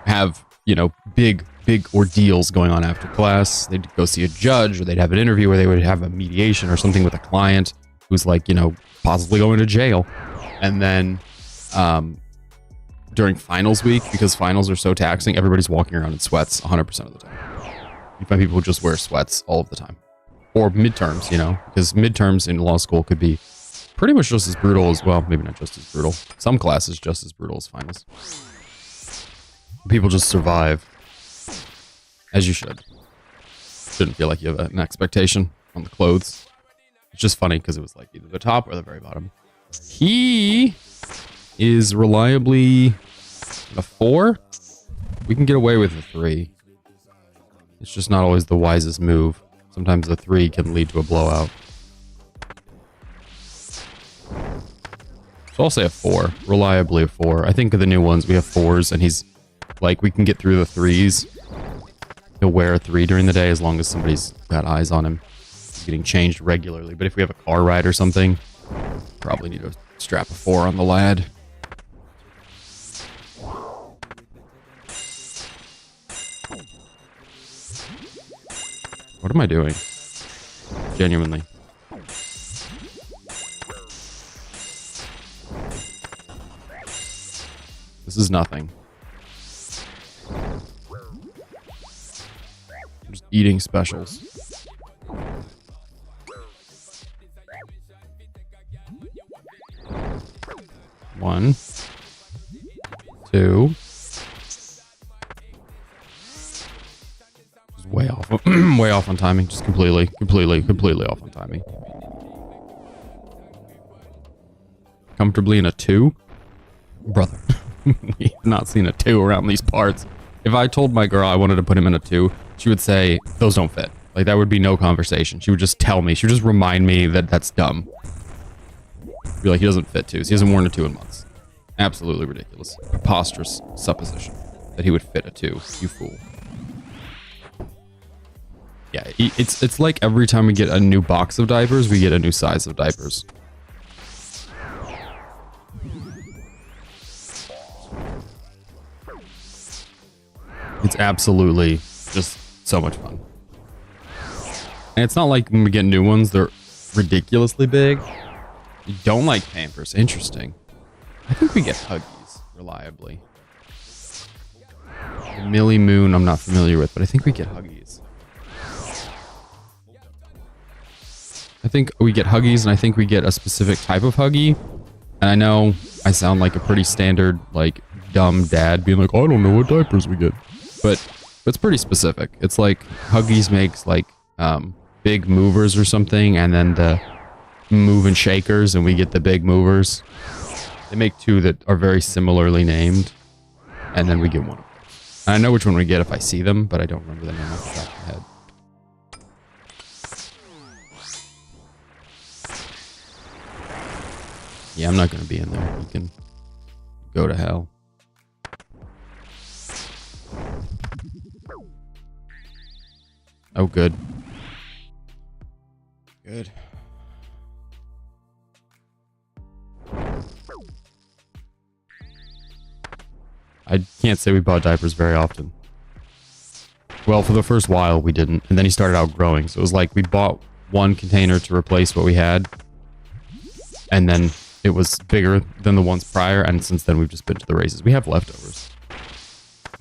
have, you know, big big ordeals going on after class. They'd go see a judge, or they'd have an interview where they would have a mediation or something with a client who's like, you know, possibly going to jail. And then during finals week, because finals are so taxing, everybody's walking around in sweats 100% of the time. You find people who just wear sweats all of the time. Or midterms, you know, because midterms in law school could be pretty much just as brutal as, well, maybe not just as brutal. Some classes just as brutal as finals. People just survive. As you should. Shouldn't feel like you have an expectation on the clothes. It's just funny because it was like either the top or the very bottom. He is reliably a 4. We can get away with a 3. It's just not always the wisest move. Sometimes the 3 can lead to a blowout. So I'll say a 4. Reliably a 4. I think of the new ones, we have 4s, and he's like, we can get through the 3s. He'll wear a 3 during the day as long as somebody's got eyes on him. He's getting changed regularly. But if we have a car ride or something, probably need to strap a 4 on the lad. What am I doing? Genuinely. This is nothing. I'm just eating specials. One, 2. Just way off, way off on timing. Just completely off on timing. Comfortably in a 2, brother. We have not seen a 2 around these parts. If I told my girl I wanted to put him in a 2, she would say, those don't fit. Like, that would be no conversation. She would just tell me. She would just remind me that that's dumb. Be like, he doesn't fit 2s. He hasn't worn a 2 in months. Absolutely ridiculous. Preposterous supposition that he would fit a 2. You fool. Yeah, it's like every time we get a new box of diapers, we get a new size of diapers. It's absolutely just so much fun. And it's not like when we get new ones, they're ridiculously big. You don't like Pampers. Interesting. I think we get Huggies reliably. The Millie Moon I'm not familiar with, but I think we get Huggies. I think we get Huggies, and I think we get a specific type of Huggy. And I know I sound like a pretty standard, like, dumb dad being like, I don't know what diapers we get. But it's pretty specific. It's like Huggies makes like big movers or something, and then the move and shakers, and we get the big movers. They make 2 that are very similarly named, and then we get one of them. And I know which one we get if I see them, but I don't remember the name off the top of my head. Yeah, I'm not going to be in there. You can go to hell. Oh, good. Good. I can't say we bought diapers very often. Well, for the first while, we didn't. And then he started outgrowing. So it was like we bought one container to replace what we had. And then it was bigger than the ones prior. And since then, we've just been to the races. We have leftovers.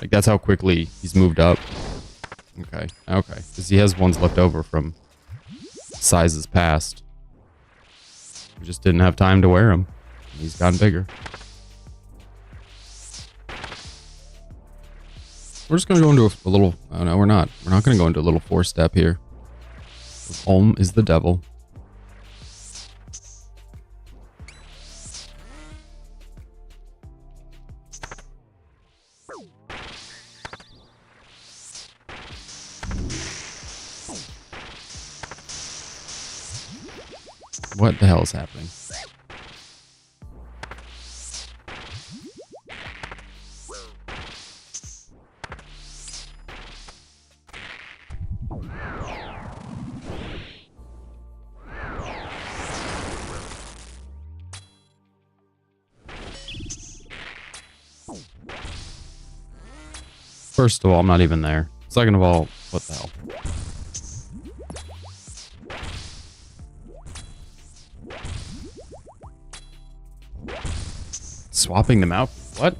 Like, that's how quickly he's moved up. Okay, okay. Because he has ones left over from sizes past. We just didn't have time to wear them. He's gotten bigger. We're just going to go into a little... Oh, no, we're not. We're not going to go into a little 4-step here. Home is the devil. What the hell is happening? First of all, I'm not even there. Second of all, what the hell? Swapping them out? What?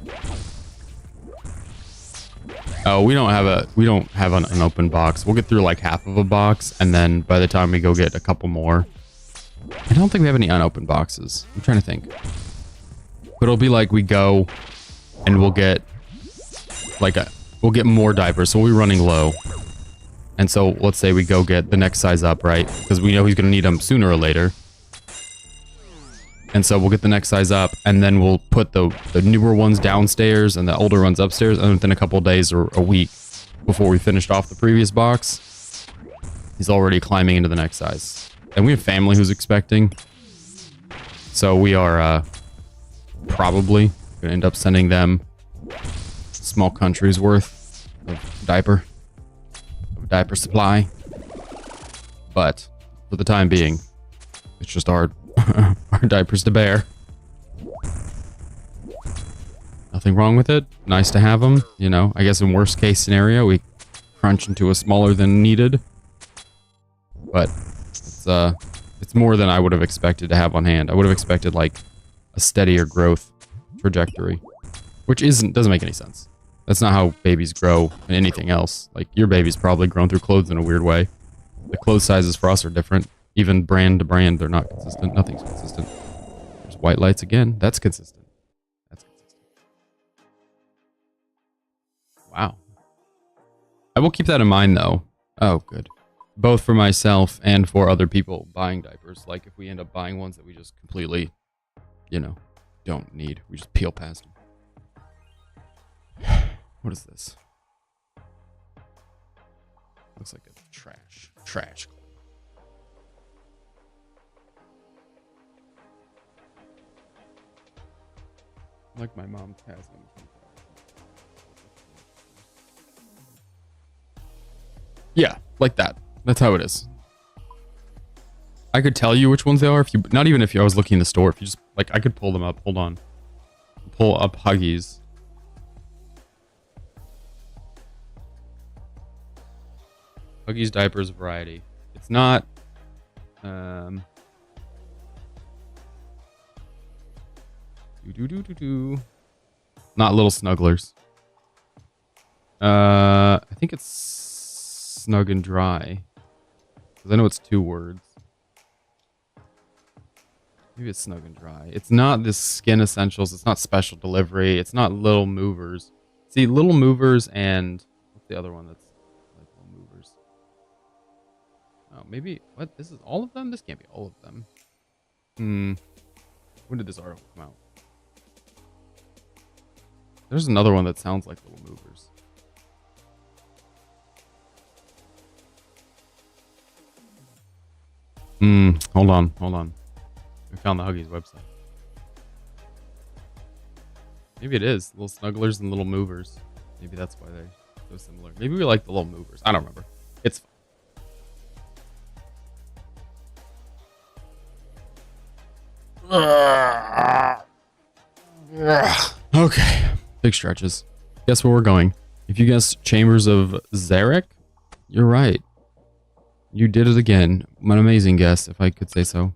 Oh, we don't have an open box. We'll get through like half of a box, and then by the time we go get a couple more, I don't think we have any unopened boxes. I'm trying to think. But it'll be like we go and we'll get more diapers, so we'll be running low. And so let's say we go get the next size up, right? Because we know he's gonna need them sooner or later. And so we'll get the next size up, and then we'll put the newer ones downstairs and the older ones upstairs, and within a couple of days or a week before we finished off the previous box, he's already climbing into the next size. And we have family who's expecting. So we are probably gonna end up sending them a small country's worth of diaper supply. But for the time being, it's just our diapers to bear. Nothing wrong with it. Nice to have them. You know, I guess in worst case scenario, we crunch into a smaller than needed. But it's more than I would have expected to have on hand. I would have expected like a steadier growth trajectory, which doesn't make any sense. That's not how babies grow in anything else. Like your baby's probably grown through clothes in a weird way. The clothes sizes for us are different. Even brand to brand, they're not consistent. Nothing's consistent. There's white lights again. That's consistent. That's consistent. Wow. I will keep that in mind, though. Oh, good. Both for myself and for other people buying diapers. Like, if we end up buying ones that we just completely, you know, don't need. We just peel past them. What is this? Looks like a trash. Like my mom's has them. Yeah, like that. That's how it is. I could tell you which ones they are if you, not even if I was looking in the store. If you just, like, I could pull them up. Hold on. Pull up Huggies. Huggies diapers variety. It's not, not Little Snugglers. I think it's Snug and Dry. Because I know it's 2 words. Maybe it's Snug and Dry. It's not this Skin Essentials. It's not Special Delivery. It's not Little Movers. See, Little Movers and... What's the other one that's like Little Movers? Oh, maybe... What? This is all of them? This can't be all of them. When did this article come out? There's another one that sounds like Little Movers. Hold on. I found the Huggies website. Maybe it is. Little Snugglers and Little Movers. Maybe that's why they're so similar. Maybe we like the Little Movers. I don't remember. It's fine. Okay. Big stretches. Guess where we're going? If you guess Chambers of Zarek, you're right. You did it again. An amazing guess, if I could say so.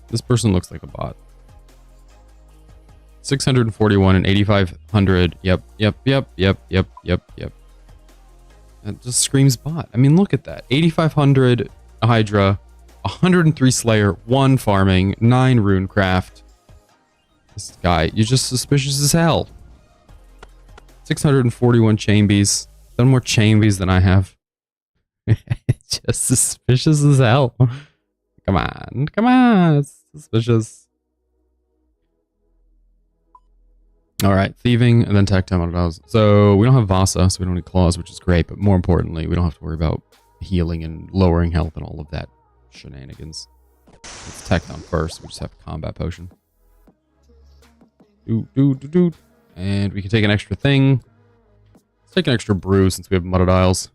This person looks like a bot. 641 and 8,500. Yep. That just screams bot. I mean, look at that. 8,500 Hydra, 103 Slayer, 1 Farming, 9 Runecraft. This guy, you're just suspicious as hell. 641 Chambies. Done more Chambies than I have. Just suspicious as hell. Come on. It's suspicious. Alright, thieving and then tactile models. So we don't have Vasa, so we don't need claws, which is great, but more importantly, we don't have to worry about healing and lowering health and all of that shenanigans. Let's tech on first, we just have a combat potion. And we can take an extra thing. Let's take an extra brew since we have mudded isles.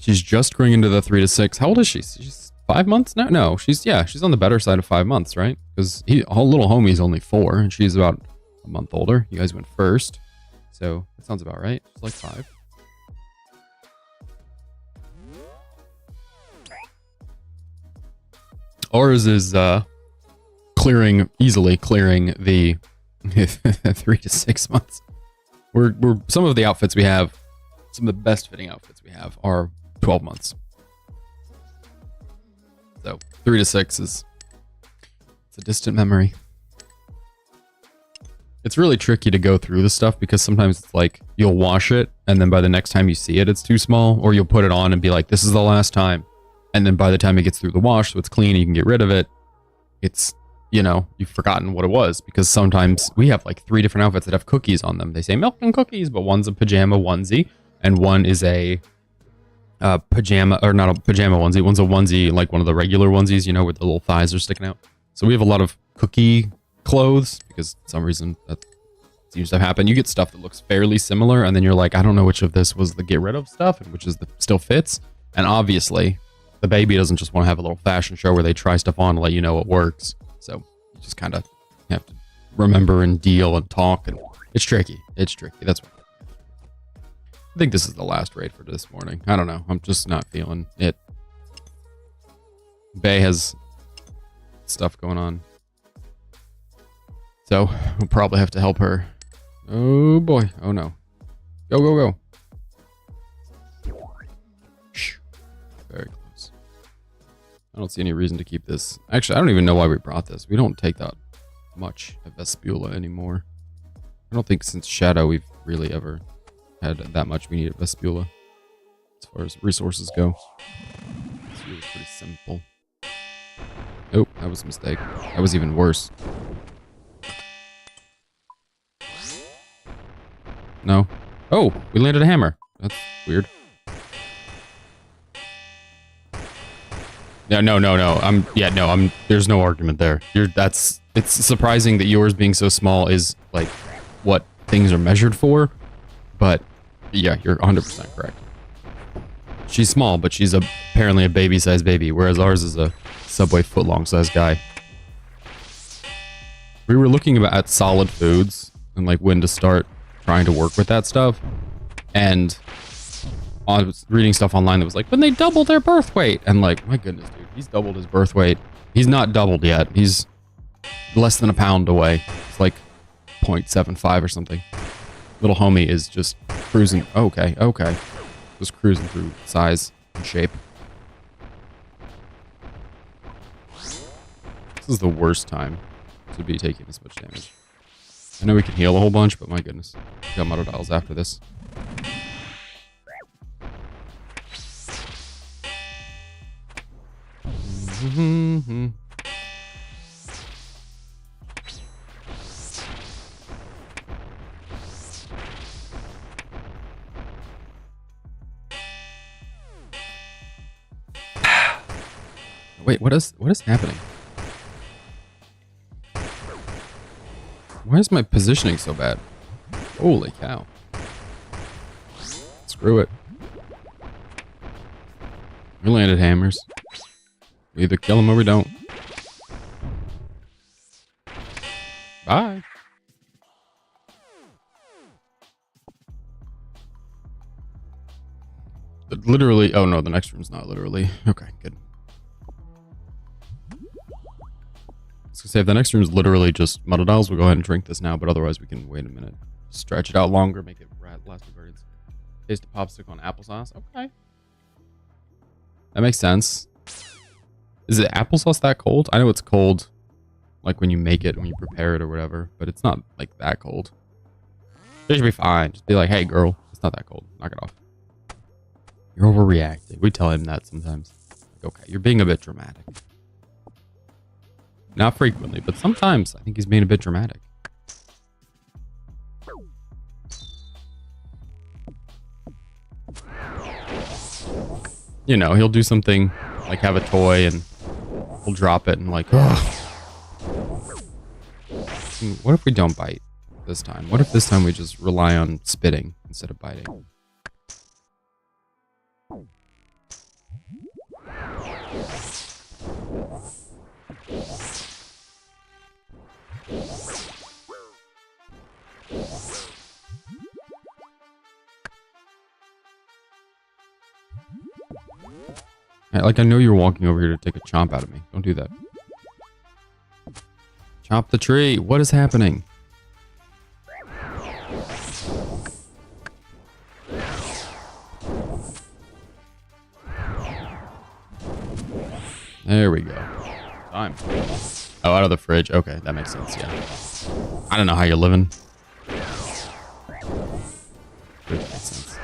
She's just growing into the 3 to 6. How old is she? She's 5 months now? No, she's on the better side of 5 months, right? Because her little homie's only 4, and she's about a month older. You guys went first, so that sounds about right. She's like 5. Ours is easily clearing the 3 to 6 months. We're some of the outfits we have, some of the best fitting outfits we have are 12 months. So 3 to 6 it's a distant memory. It's really tricky to go through this stuff because sometimes it's like you'll wash it and then by the next time you see it, it's too small, or you'll put it on and be like, this is the last time. And then by the time it gets through the wash, so it's clean, you can get rid of it. It's, you've forgotten what it was, because sometimes we have like 3 different outfits that have cookies on them. They say milk and cookies, but one's a pajama onesie and one is a pajama, or not a pajama onesie. One's a onesie, like one of the regular onesies, where the little thighs are sticking out. So we have a lot of cookie clothes because for some reason that seems to happen. You get stuff that looks fairly similar and then you're like, I don't know which of this was the get rid of stuff and which is the still fits. And obviously the baby doesn't just want to have a little fashion show where they try stuff on to let you know it works. So you just kind of have to remember and deal and talk, and it's tricky. That's what I think. This is the last raid for this morning. I don't know. I'm just not feeling it. Bae has stuff going on, so we'll probably have to help her. Oh boy. Oh no. Go. Very close. I don't see any reason to keep this. Actually, I don't even know why we brought this. We don't take that much of Vespula anymore. I don't think since Shadow we've really ever had that much we need at Vespula as far as resources go. It's really pretty simple. Oh, that was a mistake. That was even worse. No. Oh, we landed a hammer. That's weird. No. There's no argument there. It's surprising that yours being so small is like what things are measured for, but yeah, you're 100% correct. She's small, but she's apparently a baby-sized baby, whereas ours is a Subway footlong-sized guy. We were looking at solid foods and like when to start trying to work with that stuff, and I was reading stuff online that was like, when they double their birth weight, and like, my goodness, dude, he's doubled his birth weight. He's not doubled yet. He's less than a pound away. It's like 0.75 or something. Little homie is just cruising. Okay. Just cruising through size and shape. This is the worst time to be taking this much damage. I know we can heal a whole bunch, but my goodness. We got Muddle Dials after this. Wait, what is happening? Why is my positioning so bad? Holy cow. Screw it. We landed hammers. We either kill them or we don't. Bye. Literally. Oh no, the next room's not literally. Okay, good. I was gonna say, if the next room's literally just Muddle Dials, we'll go ahead and drink this now, but otherwise we can wait a minute. Stretch it out longer, make it last two guardians. Taste a popsicle on applesauce. Okay. That makes sense. Is it applesauce that cold? I know it's cold, like when you make it, when you prepare it or whatever, but it's not like that cold. It should be fine. Just be like, hey girl, it's not that cold. Knock it off. You're overreacting. We tell him that sometimes. Like, okay, you're being a bit dramatic. Not frequently, but sometimes I think he's being a bit dramatic. You know, he'll do something like have a toy and we'll drop it and like, ugh. What if we don't bite this time? What if this time we just rely on spitting instead of biting? Like, I know you're walking over here to take a chomp out of me. Don't do that. Chop the tree. What is happening? There we go. Time. Oh, out of the fridge. Okay, that makes sense, yeah. I don't know how you're living. Fridge makes sense.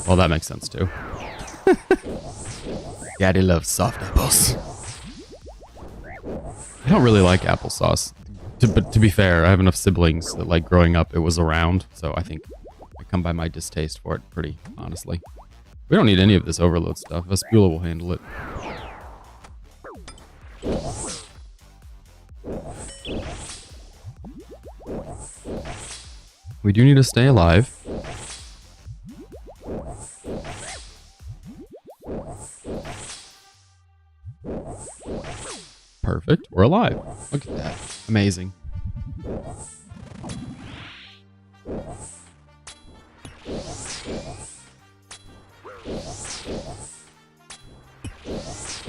Well, that makes sense too. Daddy loves soft apples. I don't really like applesauce. But to be fair, I have enough siblings that, like, growing up, it was around. So I think I come by my distaste for it pretty honestly. We don't need any of this overload stuff. Vespula will handle it. We do need to stay alive. Perfect. We're alive. Look at that. Amazing.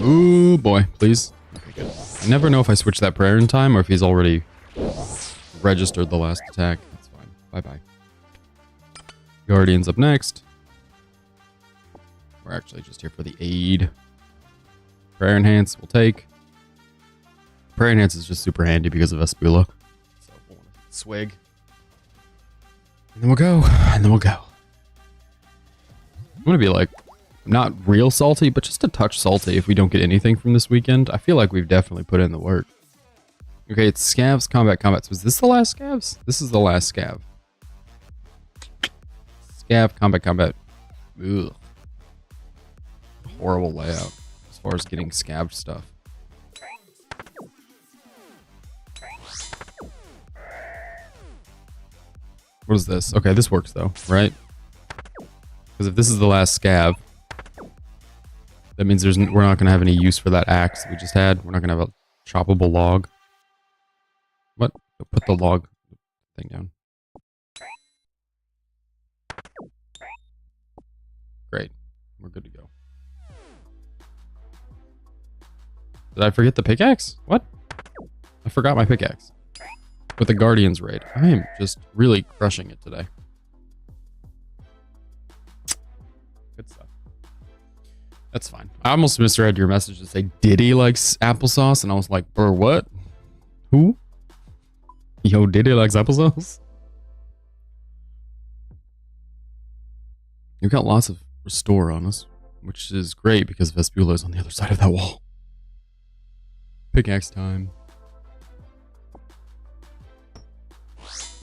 Ooh, boy. Please. Okay, good. I never know if I switch that prayer in time or if he's already registered the last attack. That's fine. Bye-bye. Guardian's up next. We're actually just here for the aid. Prayer Enhance we'll take. Prayer Enhance is just super handy because of Vespula. So we'll swig. And then we'll go. And then we'll go. I'm going to be like, not real salty, but just a touch salty if we don't get anything from this weekend. I feel like we've definitely put in the work. Okay, it's Scavs, Combat. So is this the last Scavs? This is the last Scav. Scav, Combat. Ugh. Horrible layout as far as getting Scav stuff. What is this? Okay, this works though, right? Because if this is the last Scav, that means we're not going to have any use for that axe we just had. We're not going to have a choppable log. What? Put the log thing down. Great. We're good to go. Did I forget the pickaxe? What? I forgot my pickaxe. With the Guardians raid. I am just really crushing it today. Good stuff. That's fine. I almost misread your message to say Diddy likes applesauce, and I was like, bro, what? Who? Yo, Diddy likes applesauce? You've got lots of restore on us, which is great because Vespula is on the other side of that wall. Pickaxe time.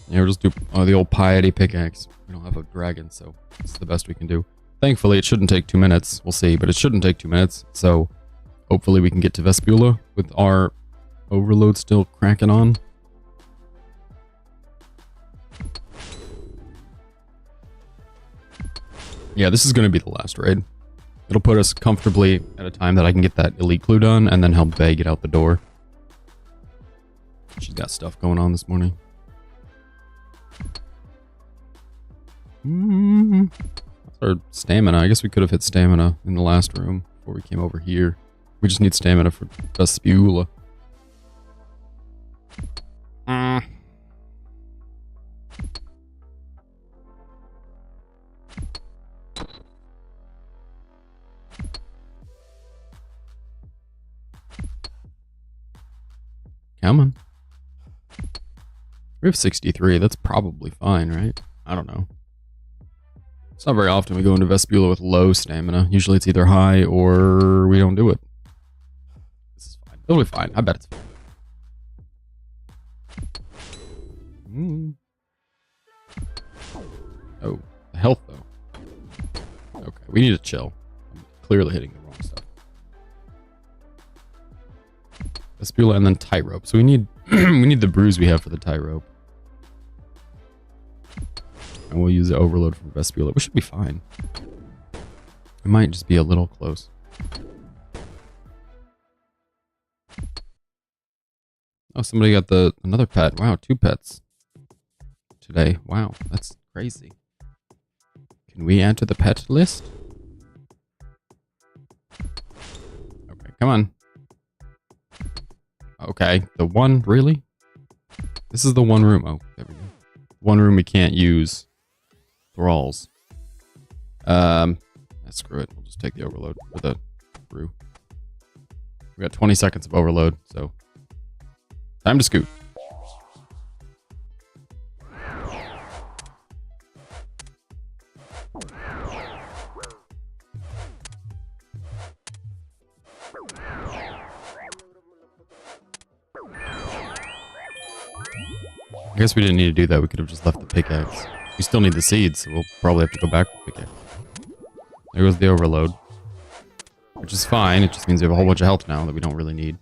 Yeah, we'll just do the old piety pickaxe. We don't have a dragon, so it's the best we can do. Thankfully, it shouldn't take 2 minutes. We'll see, but it shouldn't take 2 minutes. So hopefully we can get to Vespula with our overload still cracking on. Yeah, this is going to be the last raid. It'll put us comfortably at a time that I can get that elite clue done and then help Vay get out the door. She's got stuff going on this morning. That's our stamina. I guess we could have hit stamina in the last room before we came over here. We just need stamina for Vespula. Come on. We have 63. That's probably fine, right? I don't know. It's not very often we go into Vespula with low stamina. Usually it's either high or we don't do it. This is fine. It'll be fine. I bet it's fine. Oh, the health though. Okay, we need to chill. I'm clearly hitting the wrong stuff. Vespula and then tightrope. So we need we need the bruise we have for the tightrope. And we'll use the overload from Vespula. We should be fine. It might just be a little close. Oh, somebody got another pet. Wow, 2 pets today. Wow, that's crazy. Can we enter the pet list? Okay, come on. Okay, the one, really? This is the one room. Oh, there we go. One room we can't use thralls. Screw it. We'll just take the overload for the brew. We got 20 seconds of overload, so time to scoot. I guess we didn't need to do that. We could have just left the pickaxe. We still need the seeds, so we'll probably have to go back with the pickaxe. There goes the overload. Which is fine. It just means we have a whole bunch of health now that we don't really need.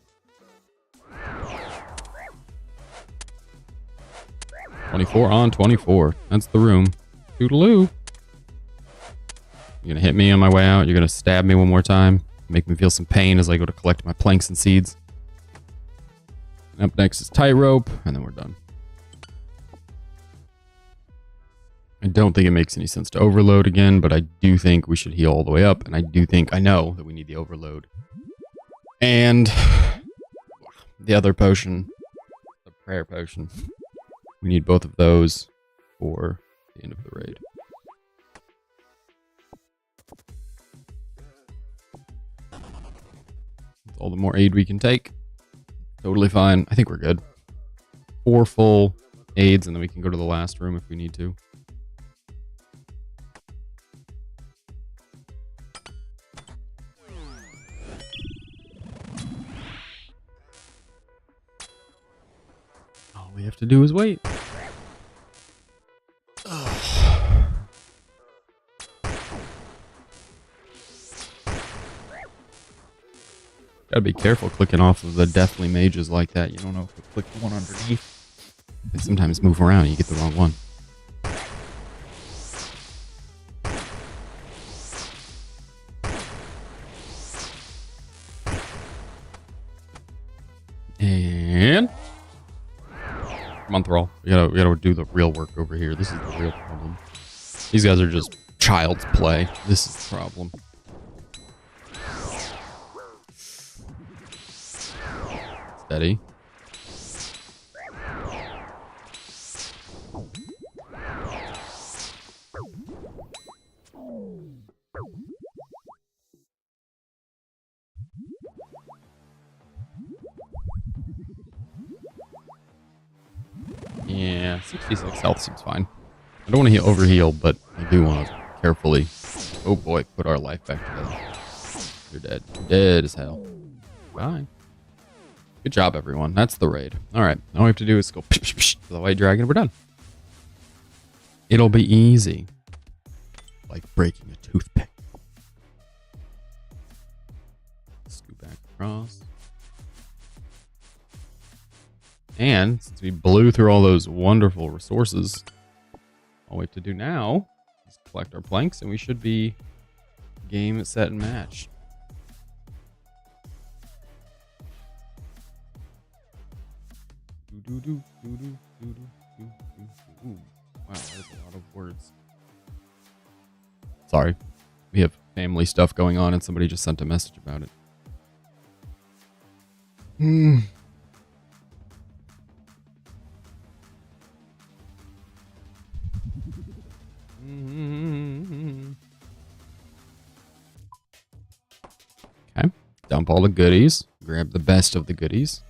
24 on 24. That's the room. Toodaloo. You're gonna hit me on my way out. You're gonna stab me one more time. Make me feel some pain as I go to collect my planks and seeds. And up next is tightrope, and then we're done. I don't think it makes any sense to overload again, but I do think we should heal all the way up, and I know that we need the overload. And the other potion, the prayer potion. We need both of those for the end of the raid. With all the more aid we can take. Totally fine. I think we're good. 4 full aids, and then we can go to the last room if we need to. All we have to do is wait. Gotta be careful clicking off of the deathly mages like that. You don't know if you click the one underneath. They sometimes move around and you get the wrong one. And come on, Thrall. We gotta do the real work over here. This is the real problem. These guys are just child's play. This is the problem. Steady. Yeah, 66 health seems fine. I don't want to overheal, but I do want to carefully, oh boy, put our life back together. You're dead. You're dead as hell. Bye. Good job, everyone. That's the raid. Alright, all we have to do is go psh, psh, psh, to the white dragon. We're done. It'll be easy. Like breaking a toothpick. Scoot back across. And since we blew through all those wonderful resources, all we have to do now is collect our planks and we should be game, set, and match. Wow, that is a lot of words. Sorry. We have family stuff going on and somebody just sent a message about it. Okay. Dump all the goodies. Grab the best of the goodies.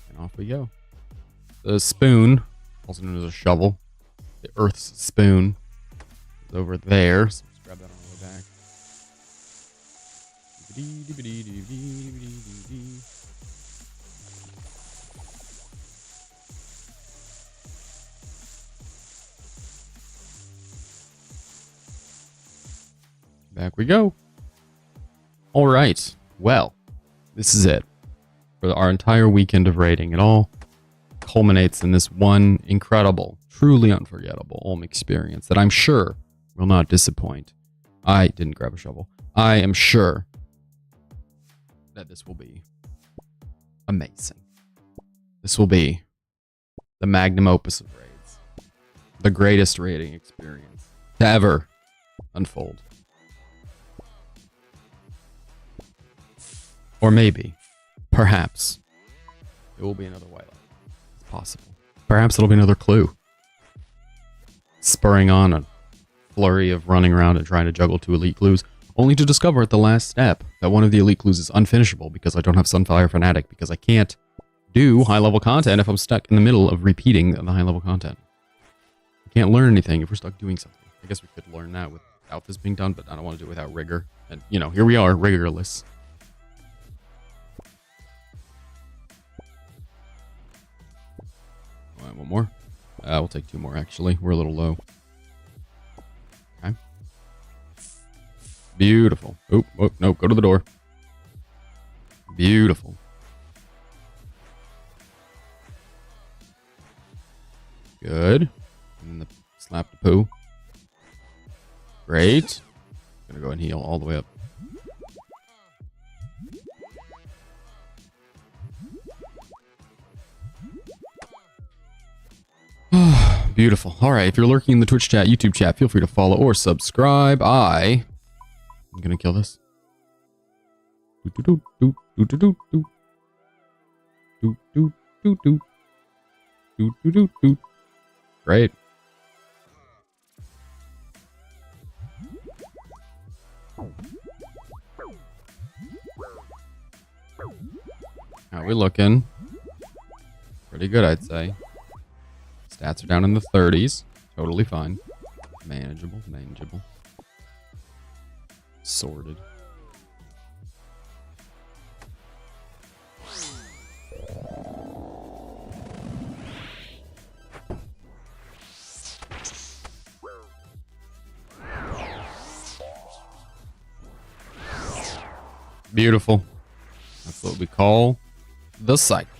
And off we go. The spoon, also known as a shovel, the Earth's spoon, is over there. So let's grab that on the way back. Back we go. All right. Well, this is it for our entire weekend of raiding. It all culminates in this one incredible, truly unforgettable Ulm experience that I'm sure will not disappoint. I didn't grab a shovel. I am sure that this will be amazing. This will be the magnum opus of raids. The greatest raiding experience to ever unfold. Or maybe, perhaps, it will be another white light. It's possible. Perhaps it'll be another clue. Spurring on a flurry of running around and trying to juggle 2 elite clues, only to discover at the last step that one of the elite clues is unfinishable because I don't have Sunfire Fanatic, because I can't do high-level content if I'm stuck in the middle of repeating the high-level content. I can't learn anything if we're stuck doing something. I guess we could learn that without this being done, but I don't want to do it without rigor. And, you know, here we are, rigorless. All right, one more. We'll take 2 more, actually. We're a little low. Okay. Beautiful. Oh, no, go to the door. Beautiful. Good. And then the slap the poo. Great. Gonna go and heal all the way up. Beautiful. All right, if you're lurking in the Twitch chat, YouTube chat, feel free to follow or subscribe. I'm gonna kill this. Great. How we looking? Pretty good, I'd say. Stats are down in the 30s. Totally fine. Manageable, manageable. Sorted. Beautiful. That's what we call the cycle.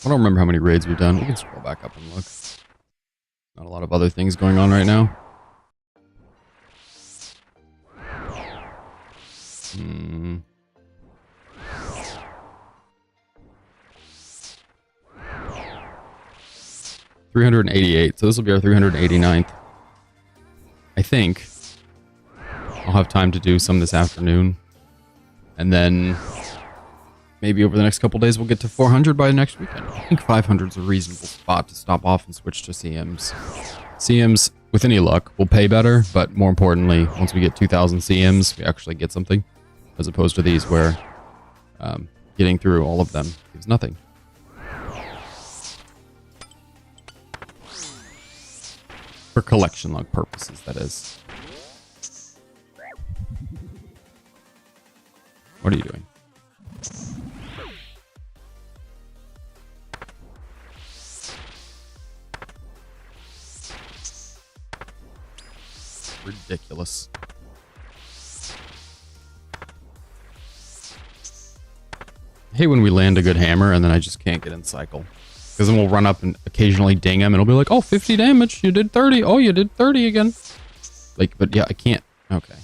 I don't remember how many raids we've done. We can scroll back up and look. Not a lot of other things going on right now. 388. So this will be our 389th. I think I'll have time to do some this afternoon. And then maybe over the next couple days we'll get to 400 by next weekend. I think 500 is a reasonable spot to stop off and switch to CMs. CMs, with any luck, will pay better, but more importantly, once we get 2,000 CMs, we actually get something, as opposed to these where getting through all of them gives nothing. For collection log purposes, that is. What are you doing? Ridiculous. I hate when we land a good hammer and then I just can't get in cycle. Because then we'll run up and occasionally ding him and it'll be like, oh, 50 damage. You did 30. Oh, you did 30 again. Like, but yeah, I can't. Okay.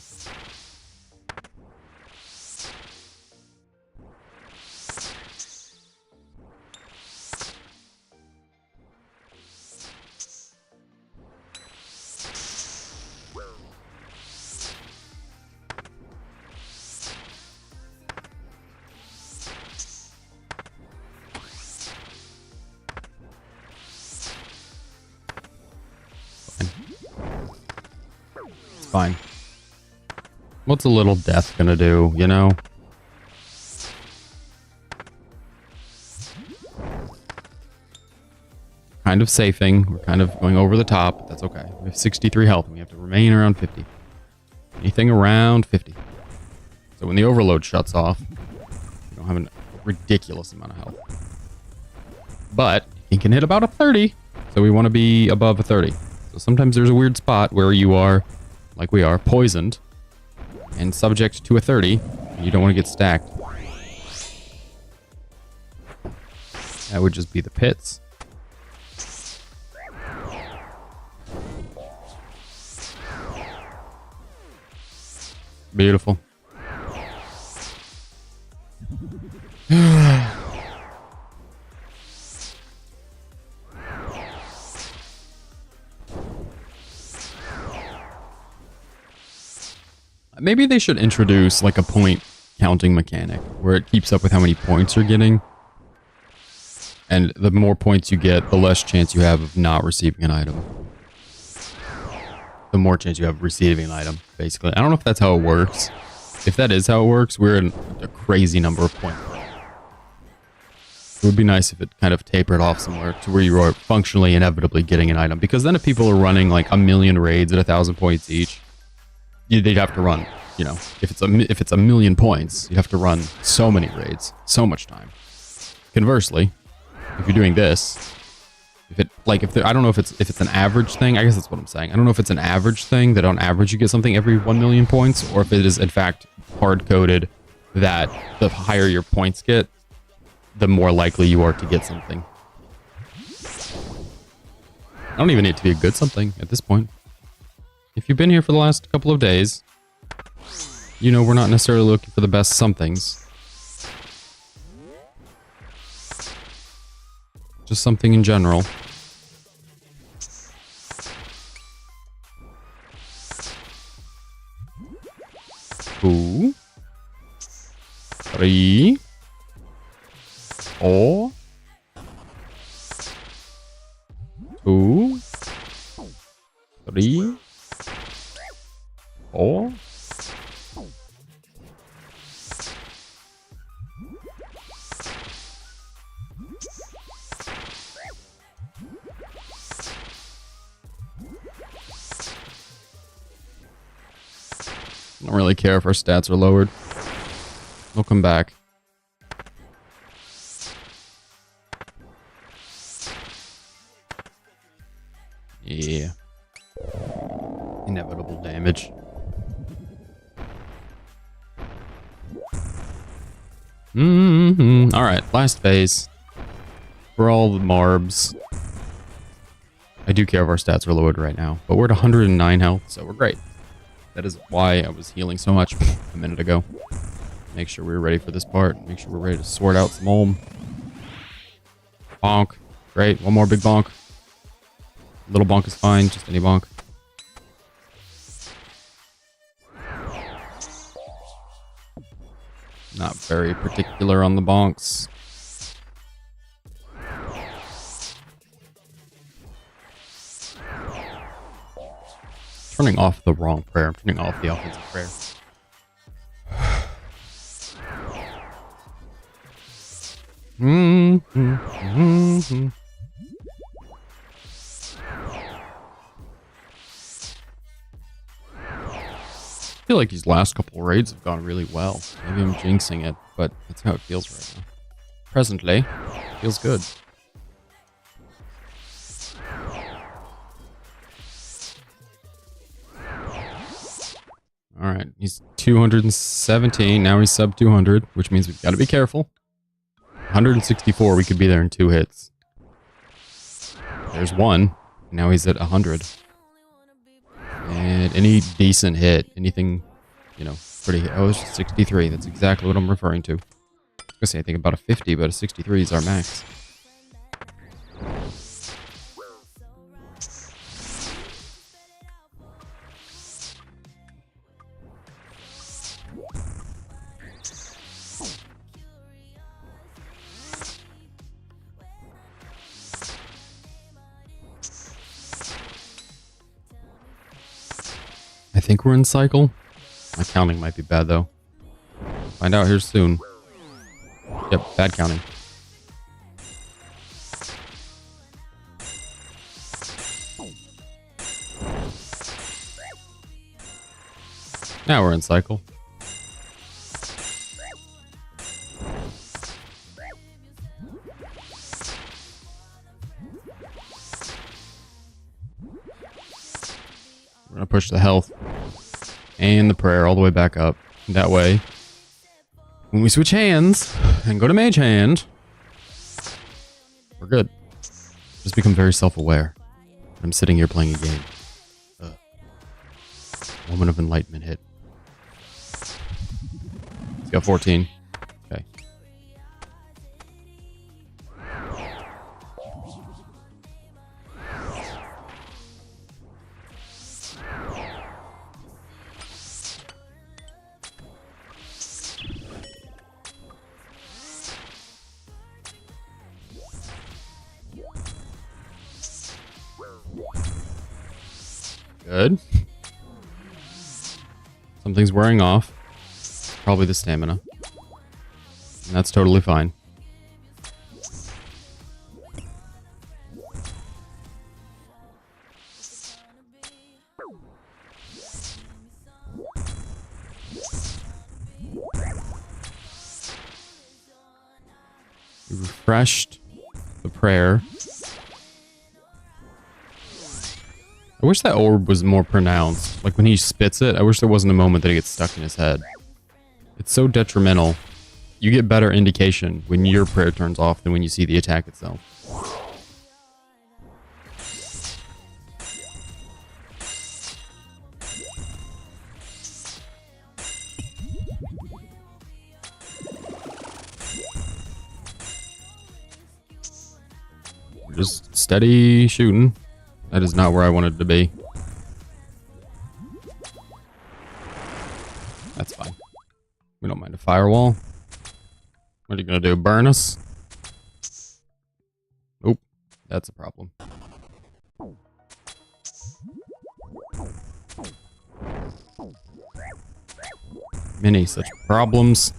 Fine. What's a little death gonna do, you know? Kind of safing. We're kind of going over the top, but that's okay. We have 63 health and we have to remain around 50. Anything around 50. So when the overload shuts off, we don't have a ridiculous amount of health. But he can hit about a 30, so we want to be above a 30. So sometimes there's a weird spot where you are, like we are, poisoned and subject to a 30, and you don't want to get stacked. That would just be the pits. Beautiful. Maybe they should introduce like a point counting mechanic where it keeps up with how many points you're getting. And the more points you get, the less chance you have of not receiving an item. The more chance you have of receiving an item, basically. I don't know if that's how it works. If that is how it works, we're in a crazy number of points. It would be nice if it kind of tapered off somewhere to where you are functionally inevitably getting an item. Because then if people are running like a million raids at 1,000 points each, they'd have to run, you know, if it's a million points, you'd have to run so many raids, so much time. Conversely, if you're doing this, I don't know if it's an average thing. I guess that's what I'm saying. I don't know if it's an average thing that on average you get something every 1 million points, or if it is in fact hard coded that the higher your points get, the more likely you are to get something. I don't even need it to be a good something at this point. If you've been here for the last couple of days, you know we're not necessarily looking for the best somethings. Just something in general. Two. 3. 4. 2. 3. 4. I don't really care if our stats are lowered. We'll come back. Yeah. Inevitable damage. Alright, last phase. For all the marbs. I do care if our stats are lowered right now, but we're at 109 health, so we're great. That is why I was healing so much a minute ago. Make sure we're ready for this part. Make sure we're ready to sort out some Olm. Bonk. Great. One more big bonk. Little bonk is fine. Just any bonk. Not very particular on the bonks. Turning off the wrong prayer. I'm turning off the offensive prayer. I feel like these last couple raids have gone really well. Maybe I'm jinxing it, but that's how it feels right now. Presently, feels good. Alright, he's 217. Now he's sub 200, which means we've got to be careful. 164, we could be there in 2 hits. There's one. Now he's at 100. And any decent hit, anything, you know, pretty... Oh, it's 63. That's exactly what I'm referring to. I was going to say, I think about a 50, but a 63 is our max. I think we're in cycle. My counting might be bad though. Find out here soon. Yep, bad counting. Now we're in cycle. We're gonna push the health and the prayer all the way back up. That way, when we switch hands and go to mage hand, we're good. Just become very self-aware. I'm sitting here playing a game. Moment of enlightenment hit. Got 14. Okay. Good. Something's wearing off. Probably the stamina. And that's totally fine. We refreshed the prayer. I wish that orb was more pronounced. Like when he spits it, I wish there wasn't a moment that it gets stuck in his head. It's so detrimental. You get better indication when your prayer turns off than when you see the attack itself. We're just steady shooting. That is not where I wanted to be. That's fine. We don't mind a firewall. What are you going to do? Burn us? Nope. That's a problem. Many such problems.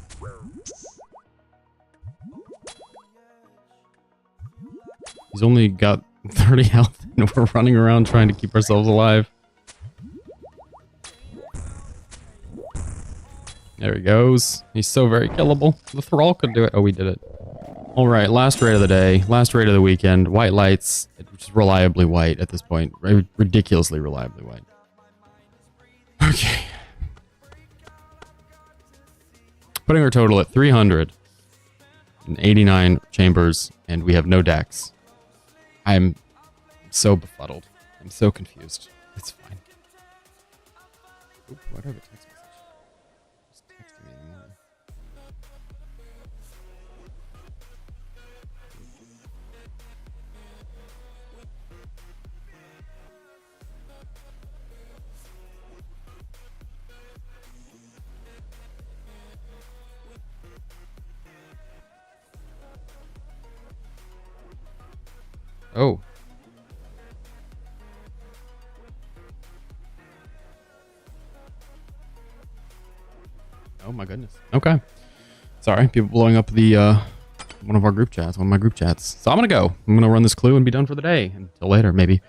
He's only got 30 health and we're running around trying to keep ourselves alive. There he goes. He's so very killable. The Thrall could do it. Oh, we did it. Alright, last raid of the day. Last raid of the weekend. White lights. Which is reliably white at this point. Ridiculously reliably white. Okay. Putting our total at 389 chambers, and we have no decks. I'm so befuddled. I'm so confused. It's fine. Oop, what are the text messages? Just texting me anymore. Oh. Oh my goodness. Okay. Sorry, people blowing up the one of our group chats, one of my group chats. So I'm gonna go. I'm gonna run this clue and be done for the day. Until later, maybe.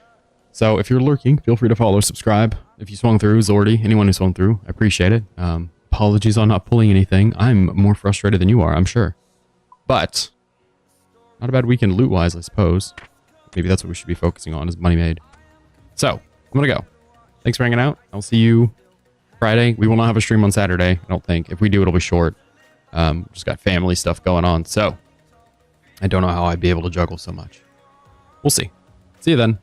So if you're lurking, feel free to follow or subscribe. If you swung through, Zordy, anyone who swung through, I appreciate it. Apologies on not pulling anything. I'm more frustrated than you are, I'm sure. But not a bad weekend loot-wise, I suppose. Maybe that's what we should be focusing on, is money made. So, I'm going to go. Thanks for hanging out. I'll see you Friday. We will not have a stream on Saturday, I don't think. If we do, it'll be short. Just got family stuff going on, so I don't know how I'd be able to juggle so much. We'll see. See you then.